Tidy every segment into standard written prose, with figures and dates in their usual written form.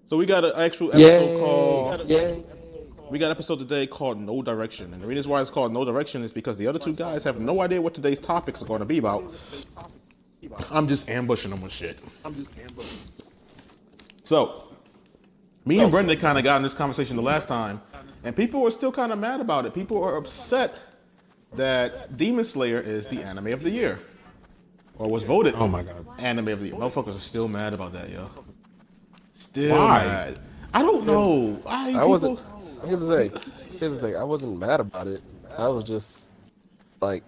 So we got an actual episode called. Yay! We got an episode today called No Direction, and the reason why it's called No Direction is because the other two guys have no idea what today's topics are going to be about. I'm just ambushing them with shit. So, me and Brendan kind of got in this conversation the last time, and people were still kind of mad about it. People are upset that Demon Slayer is the anime of the year, or was voted. Oh my god! Anime of the year. Motherfuckers are still mad about that, yo. Still Why? mad. I don't know. I wasn't. Here's the thing. Here's the thing. I wasn't mad about it. I was just like,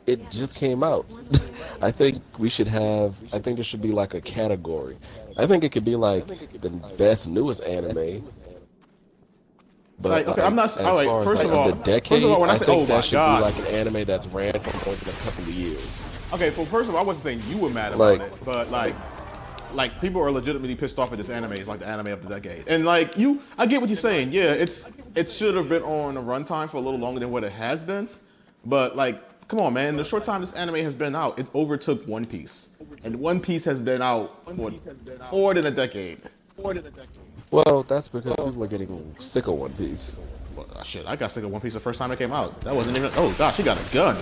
it just came out. I think we should have. I think there should be like a category. I think it could be like the best newest anime. But Like, okay, I'm not. as All right, far as first like of all, the decade, first of all, when I I say, think oh that my should god, be like an anime that's ran for more than a couple of years. okay. Well, first of all, I wasn't saying you were mad about Like- it, but like people are legitimately pissed off at this anime. It's like the anime of the decade, and like I get what you're saying. Yeah, it should have been on a runtime for a little longer than what it has been, but like, come on, man. The short time this anime has been out, it overtook One Piece, and One Piece has been out for more than a decade. Well, that's because people are getting sick of One Piece. Well, shit, I got sick of One Piece the first time it came out. That wasn't even. Oh gosh, he got a gun.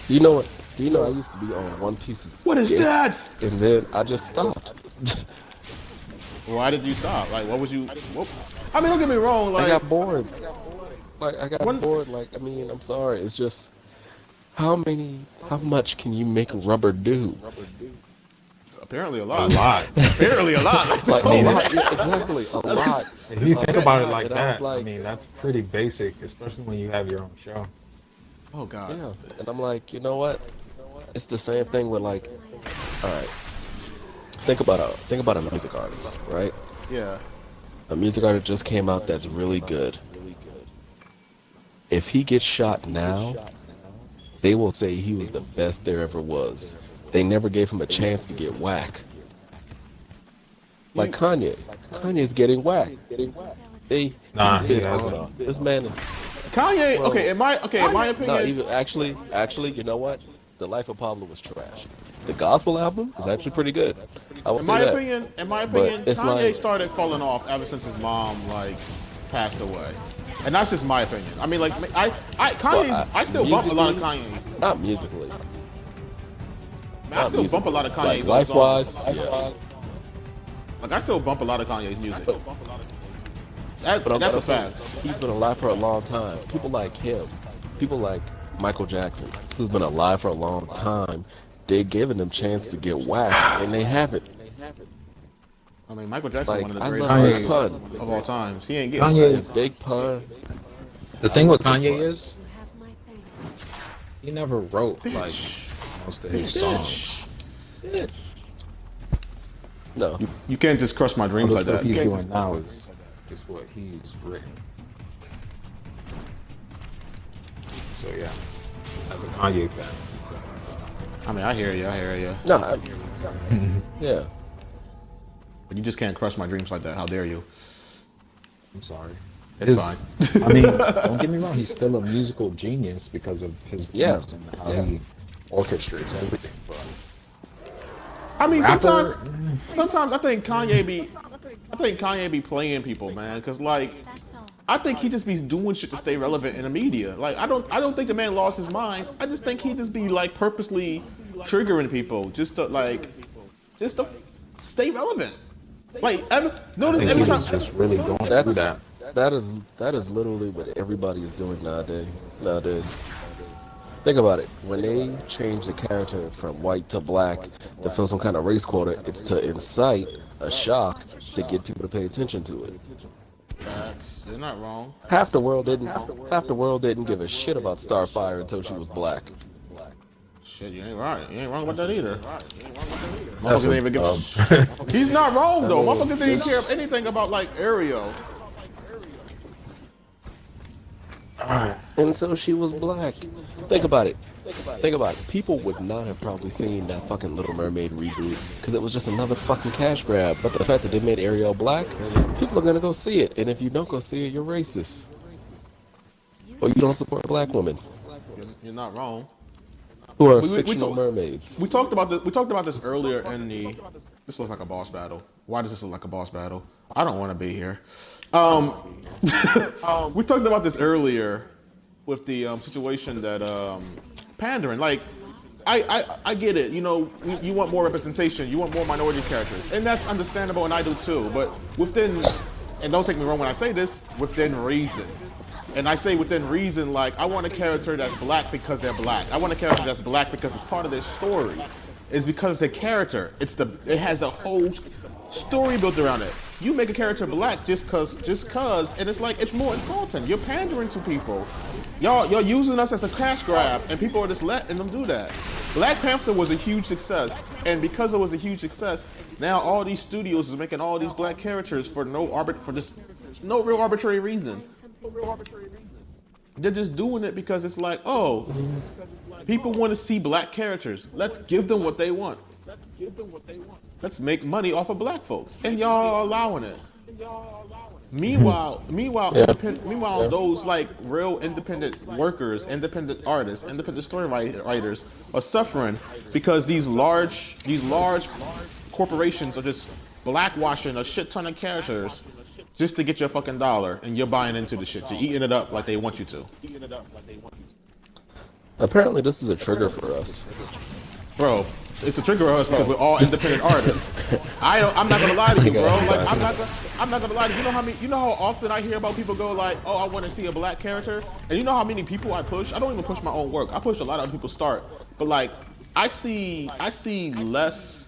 Do you know what? Do you know I used to be on One Piece's What is dick, that? and then I just stopped. Why did you stop? Like, what was you? What, I mean, don't get me wrong. Like, I got bored. Like I got When- bored. Like I mean, I'm sorry. It's just how much can you make rubber do? apparently a A lot. lot. Apparently a lot. Like a mean, lot. Yeah, exactly, a lot. If you think about it like and I was that, like- I mean, that's pretty basic, especially when you have your own show. Oh god. Yeah, and I'm like, you know what? It's the same thing with like, all right. Think about a music artist, right? Yeah. A music artist just came out that's really good. If he gets shot now, they will say he was the best there ever was. They never gave him a chance to get whack. Like Kanye. Kanye's getting whacked. Nah, He's he been on hasn't. off. This man, Kanye. Well, okay. In my opinion. no, even actually, you know what? The Life of Pablo was trash. The gospel album is actually pretty good. I will in say my that. opinion. In my But opinion, it's Kanye like- started falling off ever since his mom like passed away, and that's just my opinion. I mean, like Kanye's. Well, I still bump a lot of musically- Kanye's. Not musically. I still bump a lot of Kanye's Like life-wise, songs. yeah. Like I still bump a lot of Kanye's music. But That's I'm a saying, fact. he's been alive for a long time. People like him, people like Michael Jackson, who's been alive for a long time, they're giving them chance to get whacked, and they haven't. I mean, Michael Jackson Like, one of the I greatest love Big artists Pun. of all times. He ain't getting Kanye, Big Pun. the thing with Kanye is, he never wrote like most of his songs. No. You can't just crush my All dreams the like stuff that. he's You can't- doing now is what he's written. So yeah, as a Kanye fan, I mean, I hear you. I hear you. No. Yeah. But you just can't crush my dreams like that. How dare you? I'm sorry. It's fine. I mean, don't get me wrong. He's still a musical genius because of his Yeah. beats and how Yeah. he orchestrates everything. But I mean, Rapper- sometimes I think Kanye be playing people, man. Cause like, I think he just be doing shit to stay relevant in the media. Like, I don't think the man lost his mind. I just think he just be like purposely triggering people just to stay relevant. Like, notice I think every he time. was just really going through That's that. that is literally what everybody is doing nowadays. Think about it. When they change the character from white to black to fill some kind of race quota, it's to incite a shock to get people to pay attention to it. Facts. They're not wrong. Half the world didn't give a shit about Starfire until she was black. Shit, you ain't right. You ain't wrong about that either. That's Motherfuckers ain't even give. He's not wrong though. I mean, Motherfuckers didn't care anything about like Ariel. Until she was black. Think about it. People would not have probably seen that fucking Little Mermaid reboot because it was just another fucking cash grab. But the fact that they made Ariel black, people are gonna go see it. And if you don't go see it, you're racist. Or you don't support black women You're not wrong. who are We fictional talk- mermaids. We talked about this. We talked about this earlier in the. This looks like a boss battle. Why does this look like a boss battle? I don't want to be here. We talked about this earlier with the situation that pandering. Like, I get it. You know, you want more representation. You want more minority characters, and that's understandable, and I do too. But within, and don't take me wrong when I say this, within reason. And I say within reason, like, I want a character that's black because they're black. I want a character that's black because it's part of their story. It's because the character. It has a whole story built around it. You make a character black just cause, and it's like, it's more insulting. You're pandering to people. You're using us as a cash grab, and people are just letting them do that. Black Panther was a huge success, and because it was a huge success, now all these studios are making all these black characters for no real arbitrary reason. They're just doing it because it's like, oh, people want to see black characters. Let's give them what they want. Let's make money off of black folks, and y'all are allowing it. Meanwhile, those like real independent workers, independent artists, independent story writers are suffering because these large corporations are just blackwashing a shit ton of characters just to get your fucking dollar, and you're buying into the shit. You're eating it up like they want you to. Apparently, this is a trigger for us. Bro, it's a trigger for us because we're all independent artists. I'm not gonna lie to you, bro. Like, I'm not gonna lie to you. You know how often I hear about people go like, oh, I want to see a black character, and you know how many people I push. I don't even push my own work. I push a lot of other people's start, but like, I see less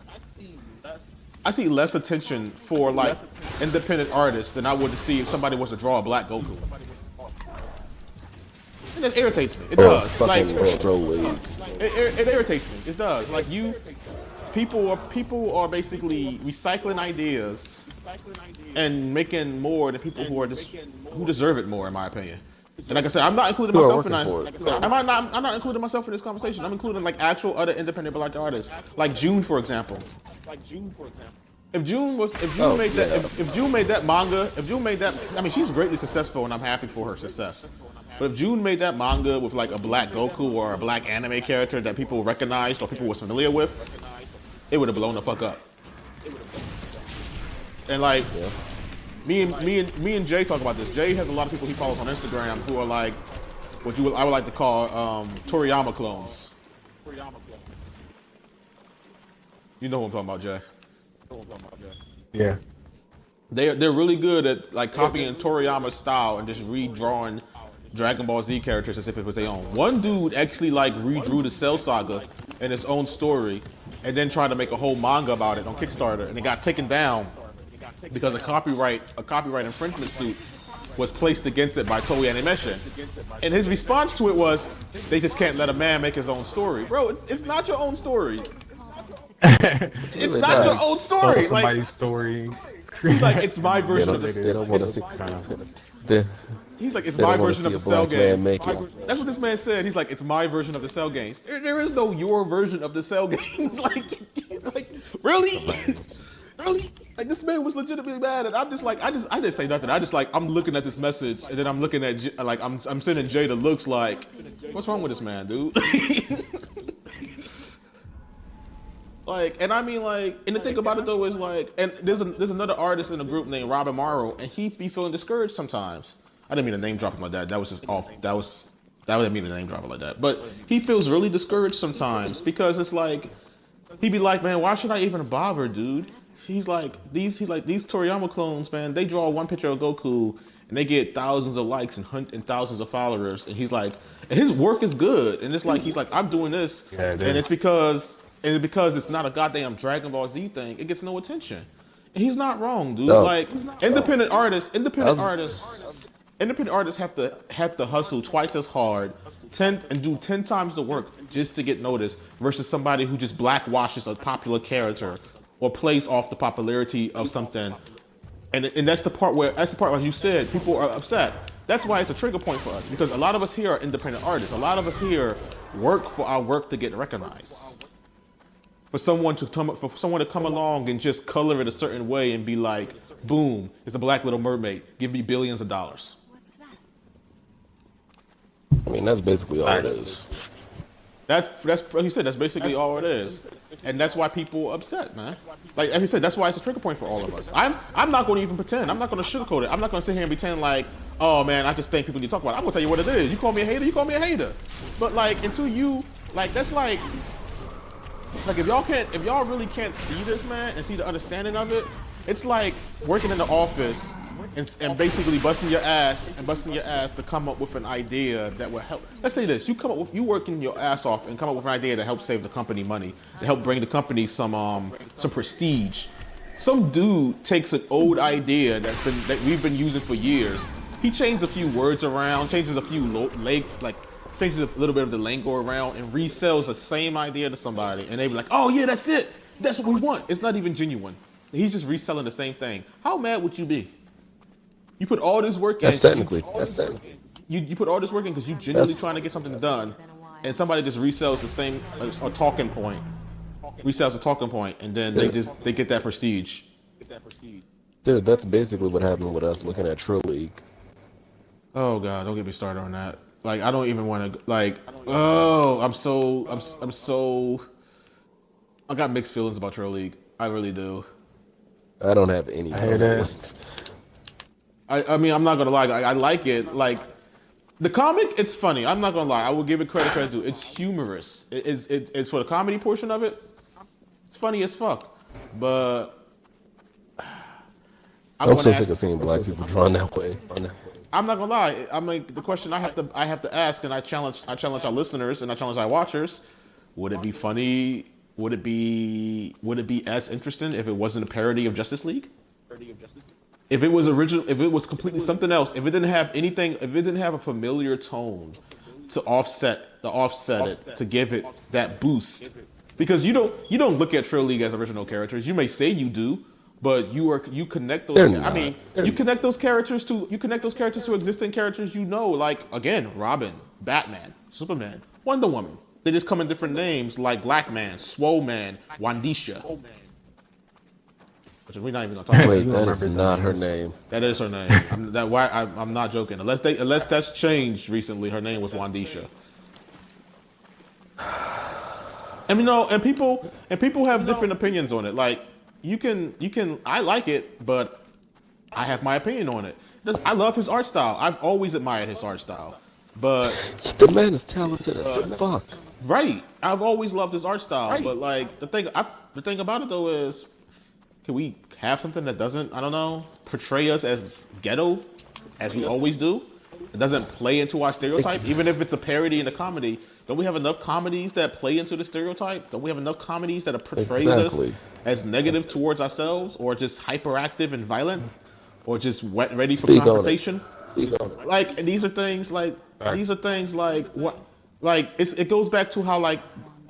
attention for like independent artists than I would to see if somebody was to draw a black Goku. And it irritates me. It does. Like, it irritates me. It does. Like, people are basically recycling ideas and making more than people who deserve it more, in my opinion. And like I said, I'm not including myself in that. I'm not including myself in this conversation. I'm including like actual other independent black artists, like June, for example. If June made that manga, I mean, she's greatly successful, and I'm happy for her success. But if June made that manga with like a black Goku or a black anime character that people recognized or people was familiar with, it would have blown the fuck up. And like, me and Jay talk about this. Jay has a lot of people he follows on Instagram who are like I would like to call Toriyama clones. You know who I'm talking about, Jay. Yeah. They're really good at like copying Toriyama's style and just redrawing Dragon Ball Z characters as if it was their own. One dude actually like redrew the Cell Saga in his own story and then tried to make a whole manga about it on Kickstarter, and it got taken down because a copyright infringement suit was placed against it by Toei Animation. And his response to it was, they just can't let a man make his own story. Bro, it's not your own story. It's not your own story. Somebody's like, story. He's like, it's my version of the. They don't want to see. He's like, it's my version of the Cell games. Make That's what this man said. He's like, it's my version of the Cell games. There is no your version of the Cell games. like really, really. Like, this man was legitimately mad, and I'm just like, I didn't say nothing. I'm looking at this message, and then I'm looking at like I'm sending Jay the looks like, what's wrong with this man, dude? Like, and I mean, like, and the thing about it though is like, and there's another artist in the group named Robin Morrow, and he be feeling discouraged sometimes. I didn't mean to name drop him like that. That was just off. That didn't mean to name drop it like that. But he feels really discouraged sometimes because it's like, he be like, man, why should I even bother, dude? He's like, these Toriyama clones, man, they draw one picture of Goku and they get thousands of likes and thousands of followers, and he's like, and his work is good, and it's like, he's like, I'm doing this, and it's because it's not a goddamn Dragon Ball Z thing, it gets no attention. And he's not wrong, dude. No. Like, independent artists have to hustle twice as hard, and do 10 times the work just to get noticed, versus somebody who just blackwashes a popular character or plays off the popularity of something. And that's the part where, as you said, people are upset. That's why it's a trigger point for us, because a lot of us here are independent artists. A lot of us here work for our work to get recognized. For someone to come along and just color it a certain way and be like, boom, it's a black Little Mermaid, give me billions of dollars. What's that? I mean, that's basically all it is. That's like you said, that's basically all it is. and that's why people are upset, man. Like as you said, that's why it's a trigger point for all of us. I'm not going to even pretend. I'm not going to sugarcoat it. I'm not going to sit here and pretend like, oh man, I just think people need to talk about it. I'm going to tell you what it is. You call me a hater, you call me a hater. But like until you like that's like if y'all really can't see this, man, and see the understanding of it, it's like working in the office and basically busting your ass to come up with an idea that will help. Let's say this: you working your ass off and come up with an idea to help save the company money, to help bring the company some prestige. Some dude takes an old idea that we've been using for years. He changes a few words around, changes a few changes a little bit of the lingo around, and resells the same idea to somebody, and they be like, "Oh yeah, that's it. That's what we want." It's not even genuine. He's just reselling the same thing. How mad would you be? You put all this work in. That's technically. You put all this work in because you genuinely trying to get something done, and somebody just resells the same a talking point. Resells a talking point, and then they get that prestige. Dude, that's basically what happened with us looking at Trill League. Oh god, don't get me started on that. Like I don't even want to like. Oh, I'm so. I got mixed feelings about Trill League. I really do. I don't have any feelings. I mean, I'm not gonna lie. I like it. Like the comic, it's funny. I'm not gonna lie. I will give it credit due. It's humorous. It's for the comedy portion of it. It's funny as fuck. But I'm so sick of seeing black people drawn that way. I'm not gonna lie. I mean, the question I have to ask, and I challenge our listeners and I challenge our watchers. Would it be funny? Would it be as interesting if it wasn't a parody of Justice League? If it was original, if it was completely something else, if it didn't have anything, if it didn't have a familiar tone to offset it, to give it that boost, because you don't look at Trill League as original characters. You may say you do, but you connect those. I mean, you connect those characters to existing characters. You know, like again, Robin, Batman, Superman, Wonder Woman. They just come in different names like Black Man, Swole Man, Wandisha. Which we're not even gonna talk about. Wait, that is not her name. That is her name. I'm not joking. Unless that's changed recently, her name was Wandisha. And you know, and people have different opinions on it. Like you can. I like it, but I have my opinion on it. I love his art style. I've always admired his art style, but the man is talented as fuck. Right. I've always loved his art style, but like the thing about it though is, can we have something that doesn't, I don't know, portray us as ghetto, as we always do? It doesn't play into our stereotype, even if it's a parody in a comedy. Don't we have enough comedies that play into the stereotype? Don't we have enough comedies that portray us as negative towards ourselves, or just hyperactive and violent, or just ready for confrontation? Like, and these are things like what, like it goes back to how like,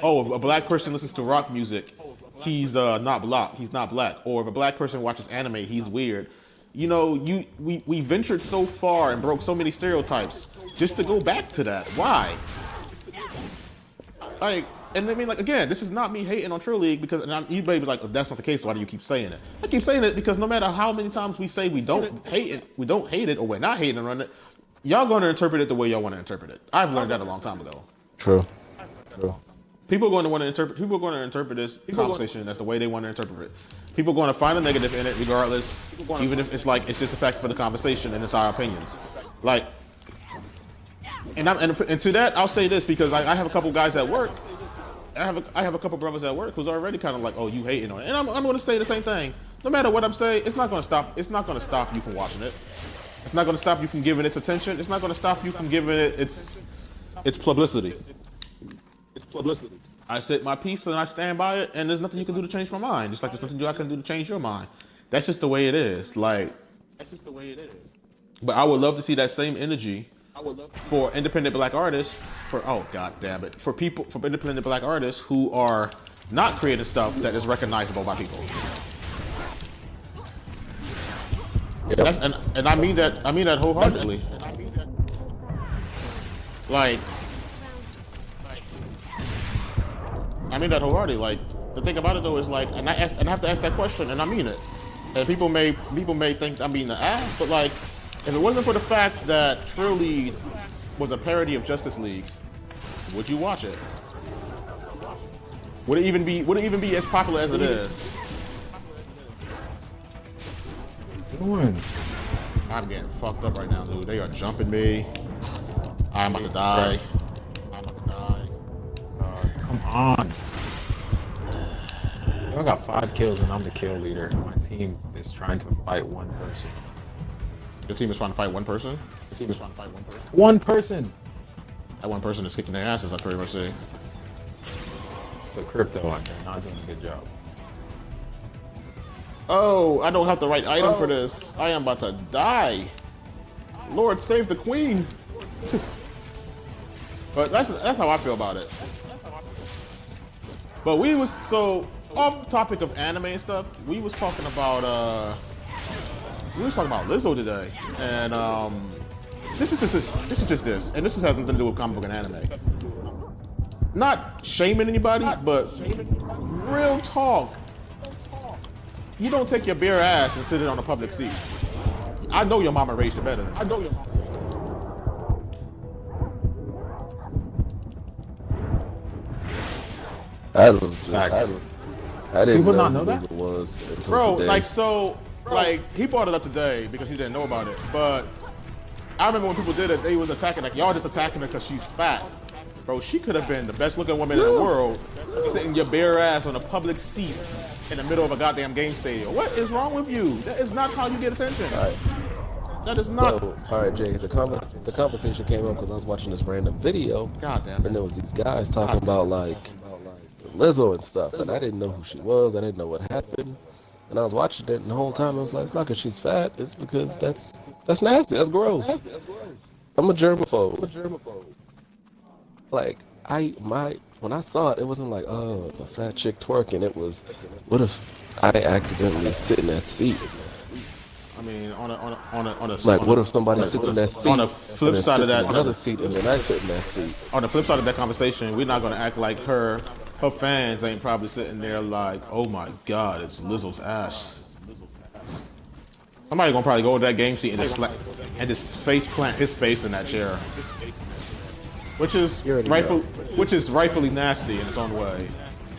oh, if a black person listens to rock music, he's not black, or if a black person watches anime, he's weird. You know, we ventured so far and broke so many stereotypes just to go back to that. Why? Like, and I mean, like, again, this is not me hating on Trill League, because you may be like, if that's not the case, why do you keep saying it? I keep saying it because no matter how many times we say we don't hate it, or we're not hating on it, y'all gonna interpret it the way y'all want to interpret it. I've learned that a long time ago. True. People are going to interpret this conversation as the way they want to interpret it. People are going to find a negative in it regardless, even if it's like, it's just a fact for the conversation and it's our opinions. Like, and to that, I'll say this, because I have a couple guys at work. I have a couple brothers at work who's already kind of like, oh, you hating on it. And I'm going to say the same thing. No matter what I'm saying, it's not going to stop you from watching it. It's not going to stop you from giving it its attention. It's not going to stop you from giving it its publicity. It's publicity. I said my piece and I stand by it, and there's nothing you can do to change my mind. Just like there's nothing I can do to change your mind. That's just the way it is. Like, that's just the way it is. But I would love to see that same energy for independent black artists, for independent black artists who are not creating stuff that is recognizable by people. Yep. And I mean that wholeheartedly. Like, I mean that wholeheartedly. Like, the thing about it though is like, and I have to ask that question, and I mean it. And people may think I'm being an ass, but like, if it wasn't for the fact that Trill League was a parody of Justice League, would you watch it? Would it even be as popular as it is? Doing. I'm getting fucked up right now, dude. They are jumping me. I'm about to die. Come on. I got 5 kills and I'm the kill leader. My team is trying to fight one person. Your team is trying to fight one person? One person! That one person is kicking their asses, I pretty much say. So crypto out there, not doing a good job. Oh, I don't have the right item for this. I am about to die. Lord, save the queen. But that's how I feel about it. But we was so off the topic of anime and stuff. We was talking about Lizzo today, and this is just this, and this has nothing to do with comic book and anime. Not shaming anybody, but real talk. You don't take your bare ass and sit it on a public seat. I know your mama raised you better than that. I didn't People know not know who that? it was until Bro, today. he brought it up today because he didn't know about it. But I remember when people did it, they was attacking, like, y'all just attacking her because she's fat. Bro, she could have been the best looking woman in the world, sitting your bare ass on a public seat in the middle of a goddamn game stadium. What is wrong with you? That is not how you get attention. That is not. So, all right, Jay. The conversation came up because I was watching this random video, God damn it. and there was these guys talking about like Lizzo and stuff, and I didn't know who she was. I didn't know what happened, and I was watching it, and the whole time I was like, it's not because she's fat. It's because that's nasty. That's gross. I'm a germaphobe. Like when I saw it, it wasn't like, oh, it's a fat chick twerking. It was, what if I accidentally sit in that seat? I mean, What if somebody sits in that seat on the flip side of that, another seat, and then I sit in that seat? On the flip side of that conversation, we're not gonna act like her fans ain't probably sitting there like, oh my God, it's Lizzo's ass. Somebody gonna probably go to that game seat and just face plant his face in that chair, which is rightfully nasty in its own way.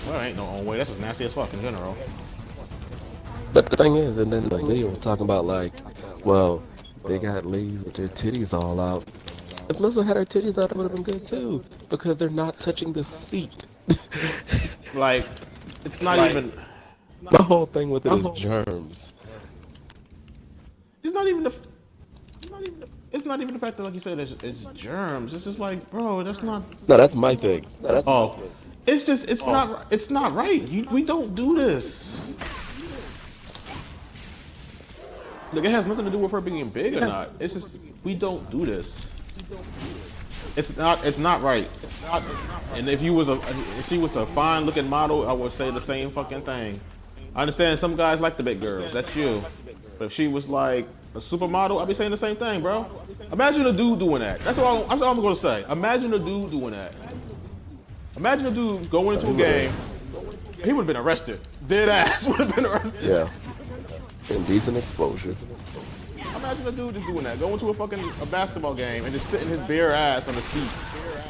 Well, it ain't no own way. That's just nasty as fuck in general. But the thing is, and then the video was talking about like, well, they got ladies with their titties all out. If Lizzo had her titties out, it would have been good too, because they're not touching the seat. Like, it's not even. The whole thing with it is germs. It's not even the. It's not even the fact that, like you said, it's germs. It's just like, bro, that's not. No, that's my thing. It's just, it's not right. We don't do this. Like, it has nothing to do with her being big or not. It's just, we don't do this. It's not right. And if she was a fine looking model, I would say the same fucking thing. I understand some guys like the big girls. That's you. But if she was like a supermodel, I'd be saying the same thing, bro. Imagine a dude doing that. That's all I'm gonna say. Imagine a dude doing that. Imagine a dude going into a game. He would have been arrested. Dead ass would have been arrested. Yeah. Indecent exposure. Imagine a dude just doing that. Going to a basketball game and just sitting his bare ass on the seat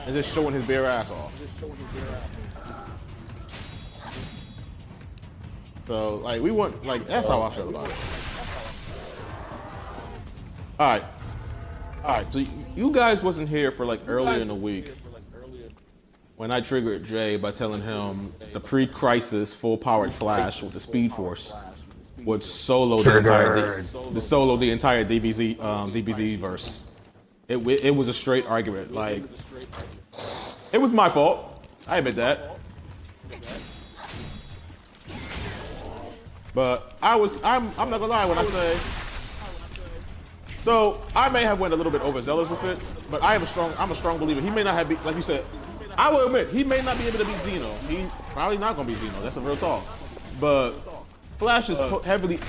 and just showing his bare ass off. So, like, that's how I feel about it. Alright, so you guys wasn't here for like earlier in the week when I triggered Jay by telling him the pre-crisis full-powered Flash with the Speed Force would solo the entire DBZ verse. It was a straight argument. Like, it was my fault. I admit that. But I'm not gonna lie when I say. So I may have went a little bit overzealous with it, but I'm a strong believer. He may not have like you said. I will admit he may not be able to beat Zeno. He probably not gonna beat Zeno. That's a real talk. But Flash is heavily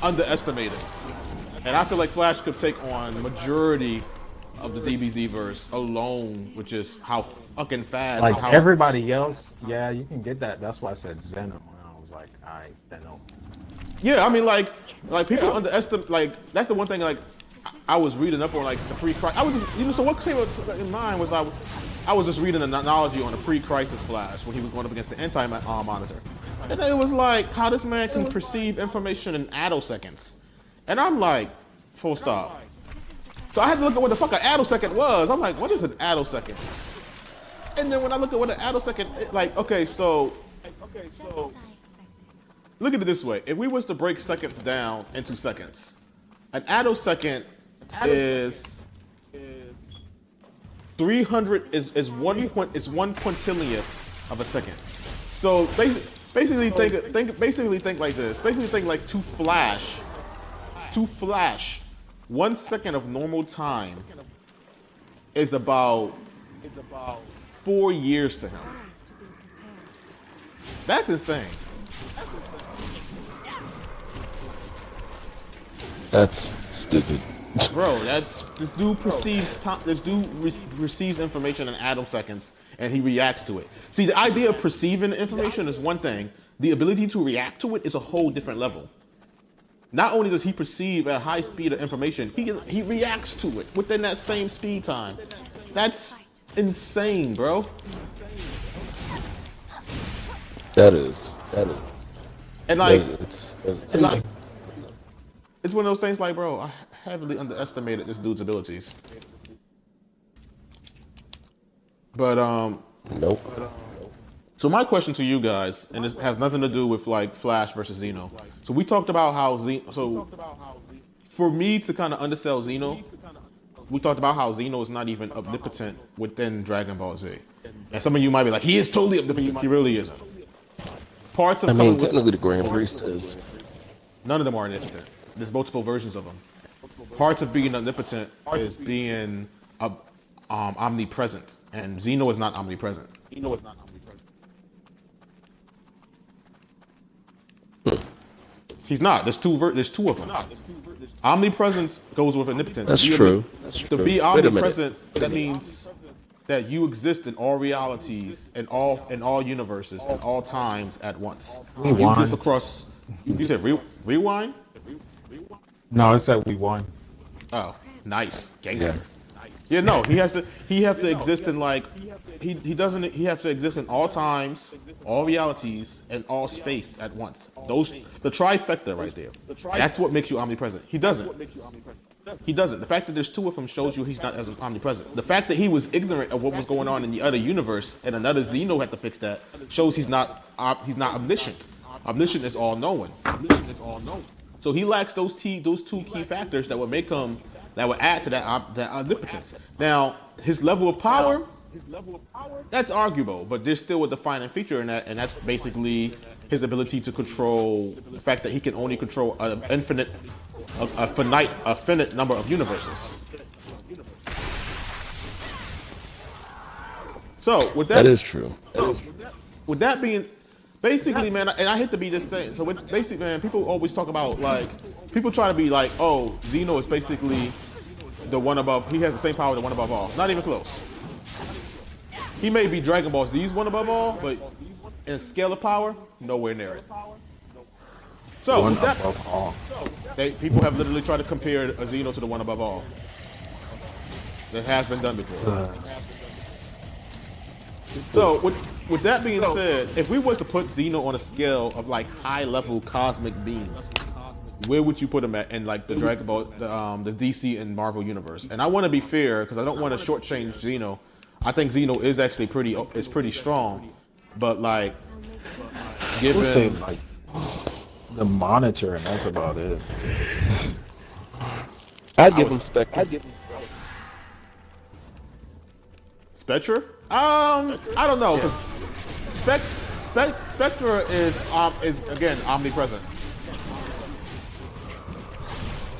underestimated, and I feel like Flash could take on the majority of the DBZ verse alone, which is how fucking fast. Like everybody else, yeah, you can get that. That's why I said Zeno. And I was like, alright, Zeno. Yeah, I mean, like people underestimate. Like, that's the one thing. Like, I was reading up on like the pre-crisis. I was just, so what came in mind was I was just reading an analogy on the pre-crisis Flash when he was going up against the anti-monitor. And it was like how this man can perceive information in attoseconds. And I'm like, full stop. So I had to look at what the fuck an attosecond was. I'm like, what is an attosecond? And then when I look at what an attosecond, like, okay, so look at it this way. If we was to break seconds down into seconds, an attosecond is 300 is 1 quintillionth of a second. So basically think like this. Basically think like to flash 1 second of normal time is about 4 years to him. That's insane. That's stupid. Bro, this dude perceives time. This dude receives information in attoseconds, and he reacts to it. See, the idea of perceiving information is one thing. The ability to react to it is a whole different level. Not only does he perceive at a high speed of information, he reacts to it within that same speed time. That's insane, bro. That is. And like, It's it's one of those things like, bro, I heavily underestimated this dude's abilities. But nope. So my question to you guys, and this has nothing to do with like Flash versus Zeno. So we talked about how for me to kind of undersell Zeno, we talked about how Zeno is not even omnipotent within Dragon Ball Z. And some of you might be like, he is totally omnipotent. He really isn't. Parts of Technically the Grand Priest is. None of them are omnipotent. There's multiple versions of them. Parts of being omnipotent is being omnipresent, and Zeno is not omnipresent. He's not. There's two of them. Omnipresence goes with omnipotence. That's true. To be omnipresent, that means that you exist in all realities, in all universes, in all times at once. You exist across. You said rewind? No, it said we won. Oh, nice, gangster. Yeah, no, he has to exist in like he has to exist in all times, all realities, and all space at once. The trifecta right there. That's what makes you omnipresent. He doesn't. The fact that there's two of them shows you he's not as omnipresent. The fact that he was ignorant of what was going on in the other universe and another Zeno had to fix that shows he's not omniscient. Omniscient is all knowing. So he lacks those two key factors that would add to that omnipotence. Now, his level of power, that's arguable, but there's still a defining feature in that, and that's basically his ability to control the fact that he can only control a finite number of universes. So with that is true. With that being, basically, man, and I hate to be this saying, so with basically, man, people always talk about like, people try to be like, oh, Zeno is basically the one above. He has the same power as the one above all. Not even close. He may be Dragon Ball Z's one above all, but in scale of power, nowhere near it. So One with that, above all. people have literally tried to compare a Zeno to the one above all. That has been done before. So with that being said, if we was to put Zeno on a scale of like high-level cosmic beings, where would you put him at in like the Dragon Ball, the DC and Marvel universe? And I want to be fair because I don't want to shortchange Zeno. I think Zeno is actually pretty strong, but like, given We'll say like the Monitor, and that's about it. I'd give him Spectre. Spectre? I don't know, because Spectre is again omnipresent.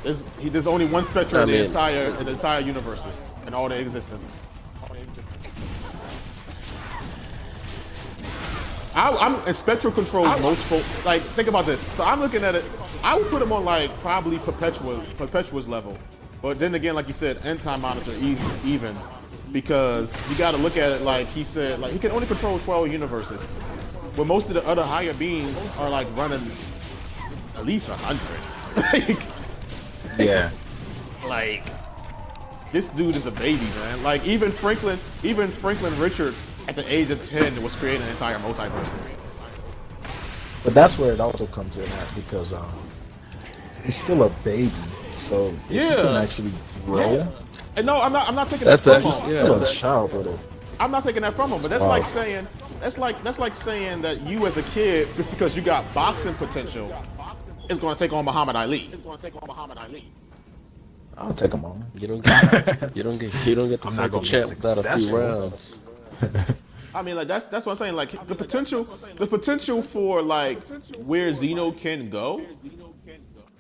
There's only one Spectre in the entire universes and all their existence. And Spectre controls multiple. Like, think about this. So I'm looking at it. I would put him on like probably Perpetua's level, but then again, like you said, anti-monitor even. Because you got to look at it like he said, like he can only control 12 universes, but most of the other higher beings are like running at least 100. Yeah. like, this dude is a baby, man. Like, even Franklin Richard at the age of 10 was creating an entire multiverses. But that's where it also comes in at, because he's still a baby, so if you can actually grow. And no, I'm not taking That's that from actually him. Still a child, brother. I'm not taking that from him, but that's like saying that's like saying that you as a kid, just because you got boxing potential, is going to take on Muhammad Ali. I'll take him on. You don't get to fight the champ without a few rounds. I mean, like that's what I'm saying. Like the potential for like where Zeno can go,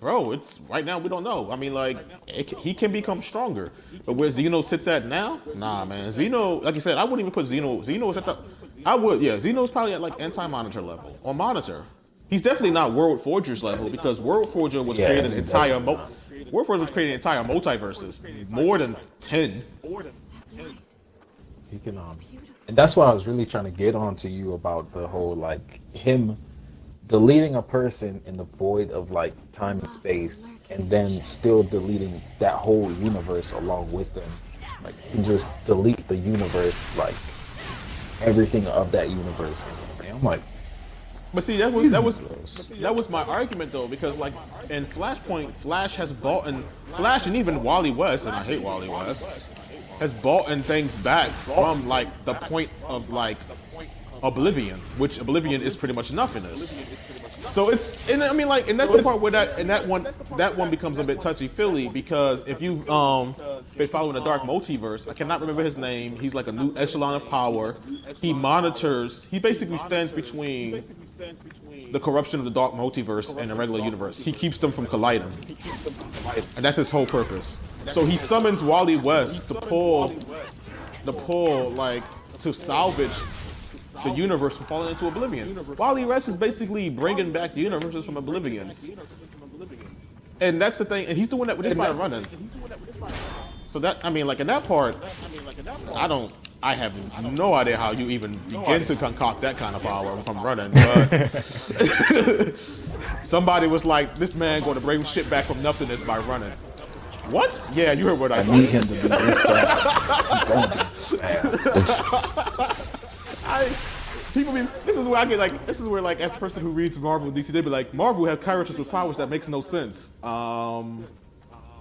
bro. It's right now we don't know. I mean, like he can become stronger, but where Zeno sits at now, nah, man. Zeno, like you said, I wouldn't even put Zeno. Zeno is at the. I would, yeah. Zeno's probably at like anti-monitor level or monitor. He's definitely not World Forger's level because World Forger was creating entire. World Forger was creating entire multiverses, more than 10. He can and that's why I was really trying to get on to you about the whole like him deleting a person in the void of like time and space, and then still deleting that whole universe along with them. Like he can just delete the universe, like everything of that universe. And I'm like, but see, that was my argument though, because like in Flashpoint, Flash has bought and Flash and even Wally West, and I hate Wally West, has bought and things back from like the point of like Oblivion, which Oblivion is pretty much nothingness. So it's, and I mean like, and that's the part where that one becomes a bit touchy-feely, because if you've been following the Dark Multiverse, I cannot remember his name. He's like a new echelon of power. He basically stands between the corruption of the Dark Multiverse and the regular universe. He keeps them from colliding, and that's his whole purpose. So he summons Wally West to pull like to salvage the universe from falling into oblivion. Wally West is basically bringing back the universes from oblivions, and that's the thing. And he's doing that with this by running. So that, I mean, like in that part, I have no idea how you even begin to concoct that kind of power from running. But somebody was like, "This man going to bring shit back from nothingness by running." What? Yeah, you heard what I said. I need him to be this fast. This is where like as a person who reads Marvel and DC, they'd be like, Marvel have characters with powers that makes no sense.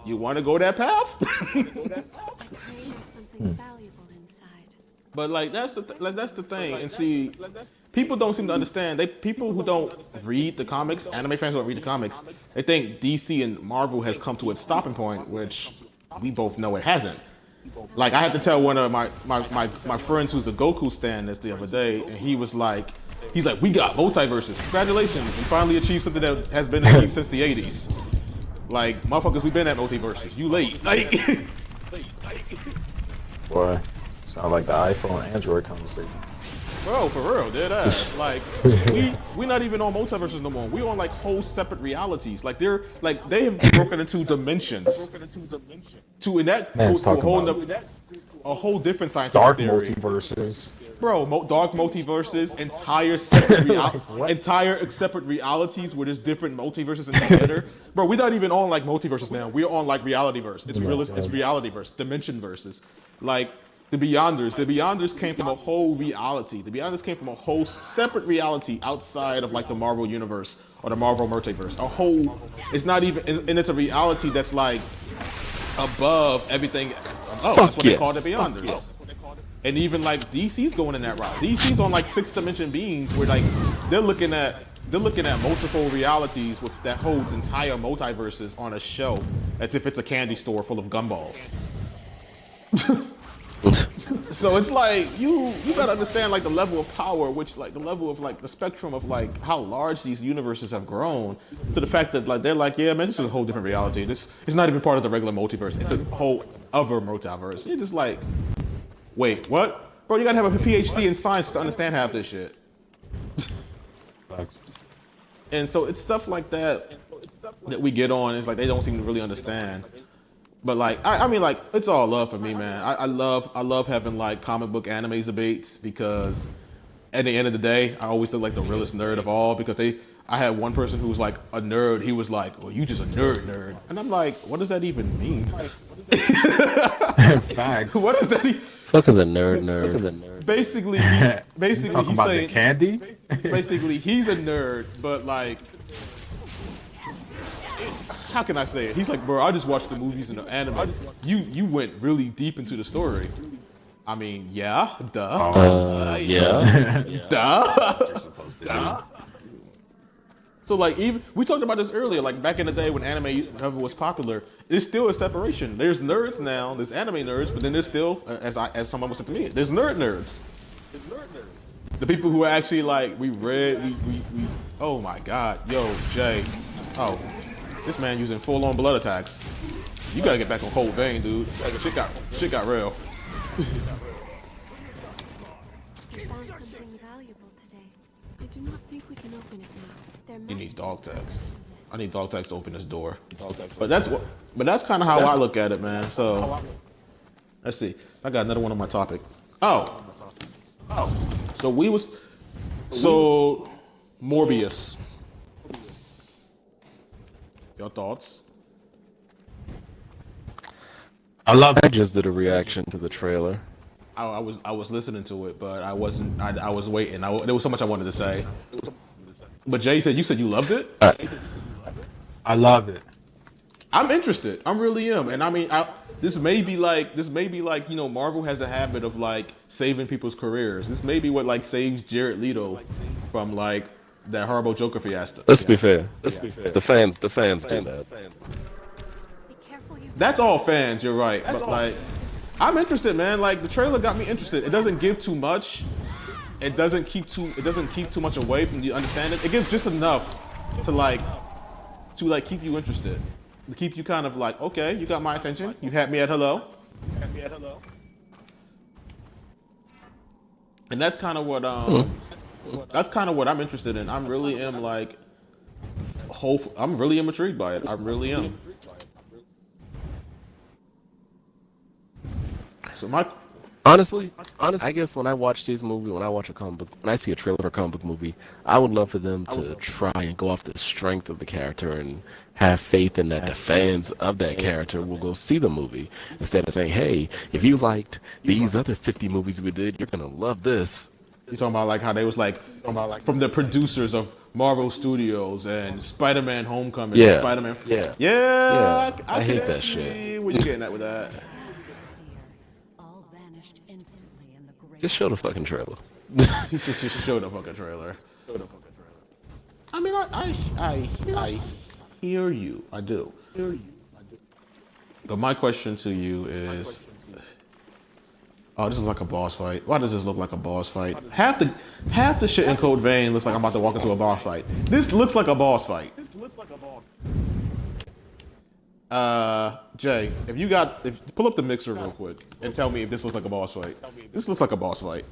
You want to go that path? But like that's the thing, and see, people don't seem to understand. People who don't read the comics, anime fans who don't read the comics, they think DC and Marvel has come to its stopping point, which we both know it hasn't. Like I had to tell one of my friends who's a Goku stan this the other day, and he's like, we got multiverses. Congratulations, we finally achieved something that has been achieved since the 80s. Like, motherfuckers, we've been at multiverses. You late. Like, boy, sound like the iPhone Android conversation. Bro, for real, dead ass. Like, we not even on multiverses no more. We on like whole separate realities. Like they have broken into dimensions. To a whole different scientific Dark theory. multiverses. Bro, dark multiverses, entire separate realities where there's different multiverses in together. Bro, we're not even on like multiverses now. We're on like realityverse. It's realityverse, dimension verses. Like the Beyonders came from a whole reality. The Beyonders came from a whole separate reality outside of like the Marvel universe or the Marvel multiverse. It's not even, and it's a reality that's like above everything. Oh, that's what they call the Beyonders. And even like DC's going in that route. DC's on like 6th dimension beings where like they're looking at multiple realities that holds entire multiverses on a show as if it's a candy store full of gumballs. So it's like you gotta understand like the level of power, which like the level of like the spectrum of like how large these universes have grown, to the fact that like they're like, yeah man, this is a whole different reality. This is not even part of the regular multiverse. It's a whole other multiverse. You're just like, wait, what? Bro, you gotta have a PhD in science to understand half this shit. And so it's stuff like that we get on. It's like they don't seem to really understand. But like, I mean, like, it's all love for me, man. I love having like comic book anime debates, because at the end of the day, I always look like the realest nerd of all, because I had one person who was like a nerd. He was like, "Well, you just a nerd," and I'm like, "What does that even mean?" Facts. What does that even? Fuck is a nerd. Basically, Talking he's about saying, the candy. basically he's a nerd, but like, how can I say it? He's like, bro, I just watched the movies and the anime. You went really deep into the story. I mean, yeah, duh. Yeah. Duh. So like, even we talked about this earlier. Like back in the day when anime ever was popular, there's still a separation. There's nerds now. There's anime nerds, but then there's still, as someone was saying to me, there's nerds. The people who are actually like we. Oh my God, yo Jay. Oh, this man using full-on blood attacks. You gotta get back on cold vein, dude. Like, shit got real. Found something valuable today. I do not think we can open it now. There You must need be dog more tags. to I this. need dog tags to open this door. But that's kind of how I look at it, man. So let's see. I got another one on my topic. Oh. So Morbius. Your thoughts? I just did a reaction to the trailer. I was listening to it, but I wasn't. I was waiting. There was so much I wanted to say. But Jay said you loved it. I love it. I'm interested. I really am. And I mean, this may be like Marvel has a habit of like saving people's careers. This may be what like saves Jared Leto from like that horrible Joker fiasco. Let's be fair. The fans do that. Be careful you That's all fans. You're right. But like, I'm interested, man. Like the trailer got me interested. It doesn't give too much. It doesn't keep too much away from the understanding. It gives just enough to keep you interested. To keep you kind of like, okay, you got my attention. You had me at hello. And that's kind of what I'm interested in. I'm really am like I'm really am intrigued by it. I really am. So Honestly, I guess when I watch these movies, when I see a trailer for a comic book movie, I would love for them to try and go off the strength of the character and have faith in that the fans of that character will go see the movie instead of saying, "Hey, if you liked these other 50 movies we did, you're gonna love this." you're talking about like how they was like from the producers of Marvel Studios and Spider-Man: Homecoming. Yeah. And Spider-Man. Yeah. I hate can that see shit. Where you getting at with that? all vanished instantly in the great Just show the fucking trailer. You should show the fucking trailer. I mean, I hear you. I do. But my question to you is, oh, this is like a boss fight. Why does this look like a boss fight? Half the shit in Code Vein looks like I'm about to walk into a boss fight. This looks like a boss fight. Jay, if pull up the mixer real quick and tell me if this looks like a boss fight. This looks like a boss fight.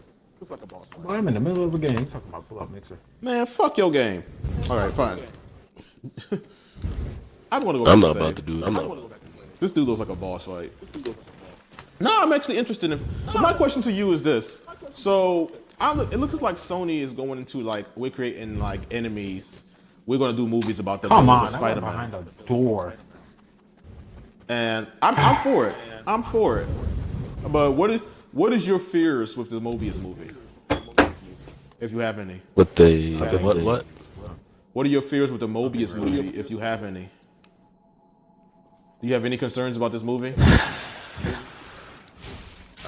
Well, I'm in the middle of a game. You talking about pull up mixer? Man, fuck your game. All right, fine. I don't want to go back I'm to not save. about to do it. This dude looks like a boss fight. No, I'm actually interested in. But my question to you is this: so it looks like Sony is going into like we're creating like enemies. We're gonna do movies about them. Come as on, I'm Spider-Man. behind a door. And I'm for it. I'm for it. But what is your fears with the Mobius movie? If you have any. With the what? What are your fears with the Mobius movie, if you have any? Do you have any concerns about this movie?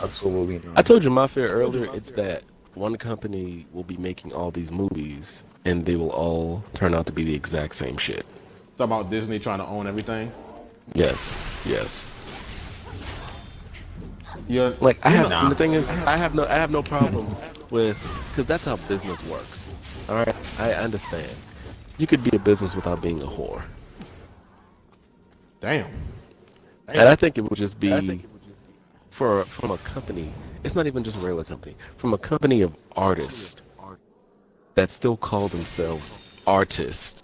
Absolutely not. I told you my fear earlier. It's that one company will be making all these movies, and they will all turn out to be the exact same shit. Talking about Disney trying to own everything. Yes. Yeah. Like the thing is, I have no problem with, because that's how business works. All right, I understand. You could be a business without being a whore, Damn. and I think it would just be from a company. It's not even just a regular company. From a company of artists that still call themselves artists.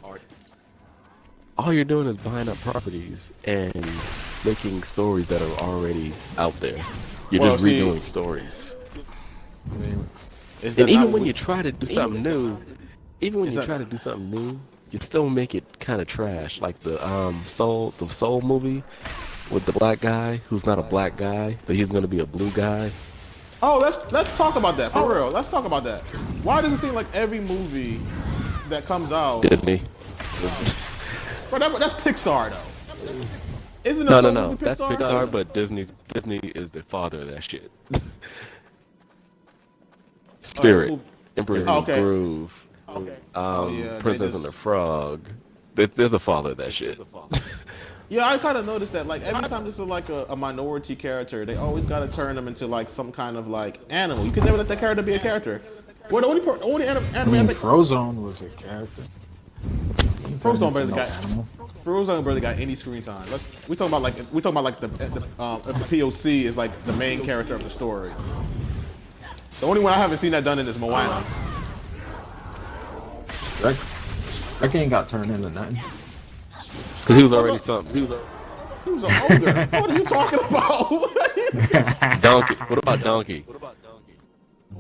All you're doing is buying up properties and making stories that are already out there. You're Well, just see, redoing stories. I mean, And even when you try to do something new, you still make it kind of trash, like the Soul movie with the black guy who's not a black guy, but he's gonna be a blue guy. Oh, let's talk about that for real. Let's talk about that. Why does it seem like every movie that comes out? Disney. But that's Pixar though. Isn't it? No. That's Pixar, but Disney is the father of that shit. Spirit, Emperor's New Groove, Princess and the Frog. They're the father of that shit. Yeah, I kind of noticed that. Like every time this is like a minority character, they always got to turn them into like some kind of like animal. You can never let that character be a character. Well, the only anime I mean, Frozone was a character. Frozone barely got any screen time. We talking about like the POC is like the main character of the story. The only one I haven't seen that done in is Moana. Shrek ain't got turned into nothing. Because he was already something. He was an ogre. What are you talking about? Donkey. What about Donkey?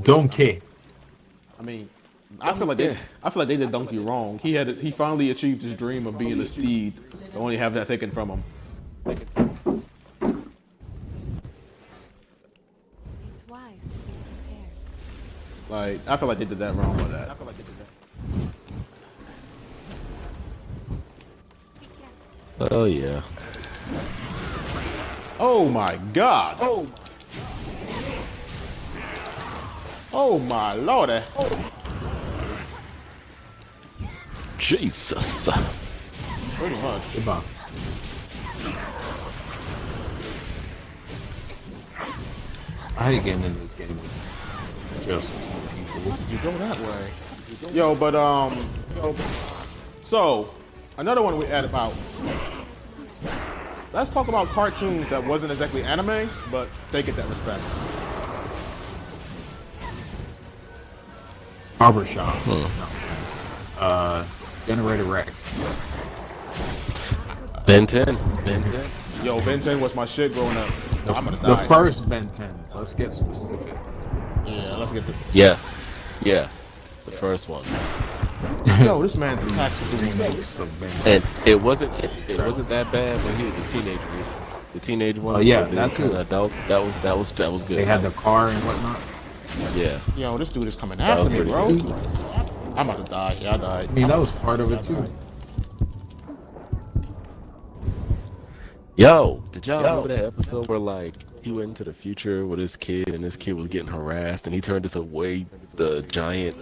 Donkey. I mean, I feel like they did Donkey wrong. He finally achieved his dream of being a steed. To only have that taken from him. It's wise to be prepared. Like, I feel like they did that wrong with that. Oh yeah. Oh my God. Oh my lordy. Jesus. Pretty much. Goodbye. I hate getting into this game with just people. You go that way. Yo, but so another one we add about. Let's talk about cartoons that wasn't exactly anime, but they get that respect. Barbershop. Generator Rex. Ben 10. Yo, Ben 10 was my shit growing up. I'm gonna The die. first Ben 10. Let's get specific. Yeah, let's get this. Yes. Yeah. The first one. Yo, this man's attached to me. And it wasn't that bad when he was a teenager. The teenage one. Oh yeah, that too. Adults. That was good. They had the car and whatnot. Yeah. Yo, this dude is coming after me, bro. I'm about to die. Yeah, I died. I mean, that was part of it too. Yo, did y'all remember that episode where like he went into the future with his kid and this kid was getting harassed and he turned into the giant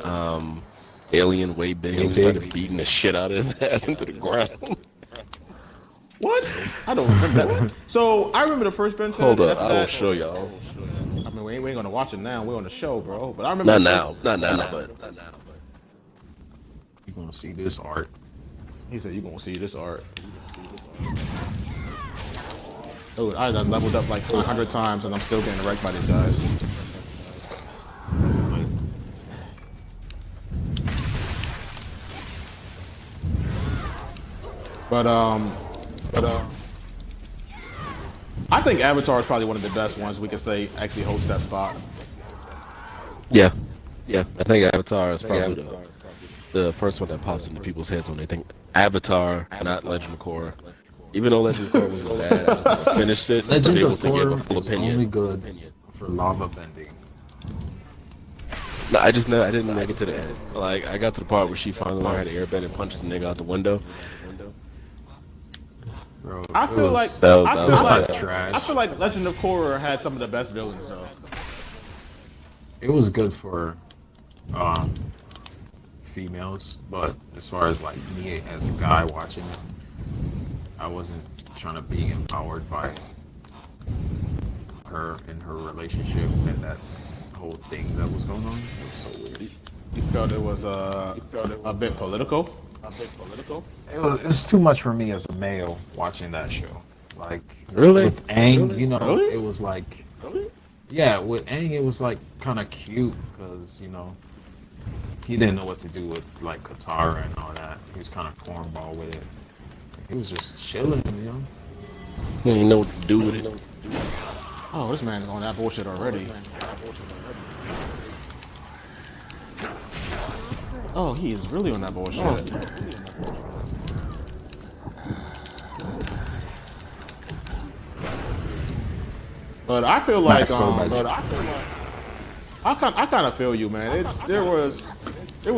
alien way big and started beating the shit out of his ass into the ground? What? I don't remember that. So I remember the first Ben 10. Hold up, I will show y'all. I mean, we ain't gonna watch it now. We're on the show, bro. But I remember. Not now. You're gonna see this art. He said, "You're gonna see this art." Dude, I done leveled up like 100 times and I'm still getting wrecked by these guys. But I think Avatar is probably one of the best ones we could say actually holds that spot. Yeah. I think Avatar is probably the first one that pops into people's heads when they think Avatar, not Legend of Korra. Even though Legend of Korra wasn't bad, I just never finished it. Legend able of to give a Korra full is opinion. only good for lava bending. No, I didn't make it to the end. Like, I got to the part where she finally learned how to airbend and punched the nigga out the window. Bro, I feel like trash. I feel like Legend of Korra had some of the best villains though. It was good for females, but as far as like me as a guy watching it, I wasn't trying to be empowered by her and her relationship and that whole thing that was going on. It was so weird. You felt it was a bit political. It was too much for me as a male watching that show. Like Really? with Aang, you know, Really? it was like, yeah, with Aang it was like kind of cute because you know he didn't know what to do with like Katara and all that. He was kind of cornball with it. He was just chilling, you know. He didn't know what to do with it. Oh, this man's on that bullshit already. Oh, he is really on that bullshit. But I feel Not like spoiled by I kind of feel you, man. There was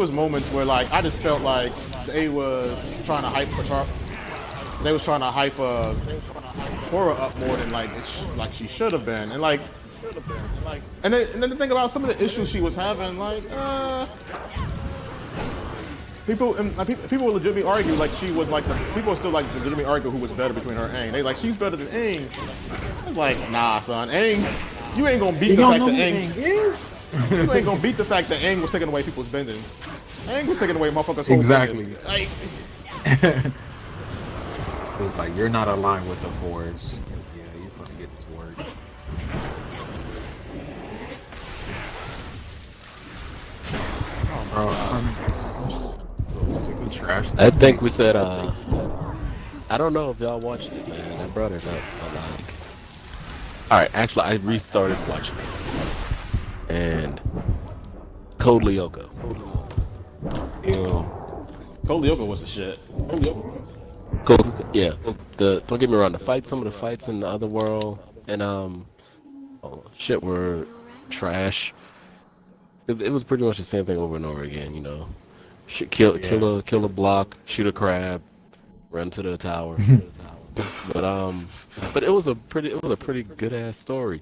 moments where like I just felt like they was trying to hype they was trying to hype horror up more than like she should have been, and then the thing about some of the issues she was having, like people people would legitimately argue like she was like people still like legitimately argue who was better between her and Aang. They like she's better than Aang. It's like nah, son, Aang, you ain't gonna beat the fact that Aang is. You ain't gonna beat the fact that Aang was taking away people's bending. Aang was taking away motherfuckers' whole Exactly. bending. Like, it's like you're not aligned with the Force. Yeah, you're gonna get this work. Oh, bro, I'm sick of trash. I think we said, I don't know if y'all watched it, man. I brought it up. Alright, actually, I restarted watching it. And Code Lyoko. Ew. Code Lyoko was the shit. Yeah. Don't get me wrong, some of the fights in the other world and shit were trash. It was pretty much the same thing over and over again, you know. Kill a block, shoot a crab, run to the tower. but it was a pretty good ass story.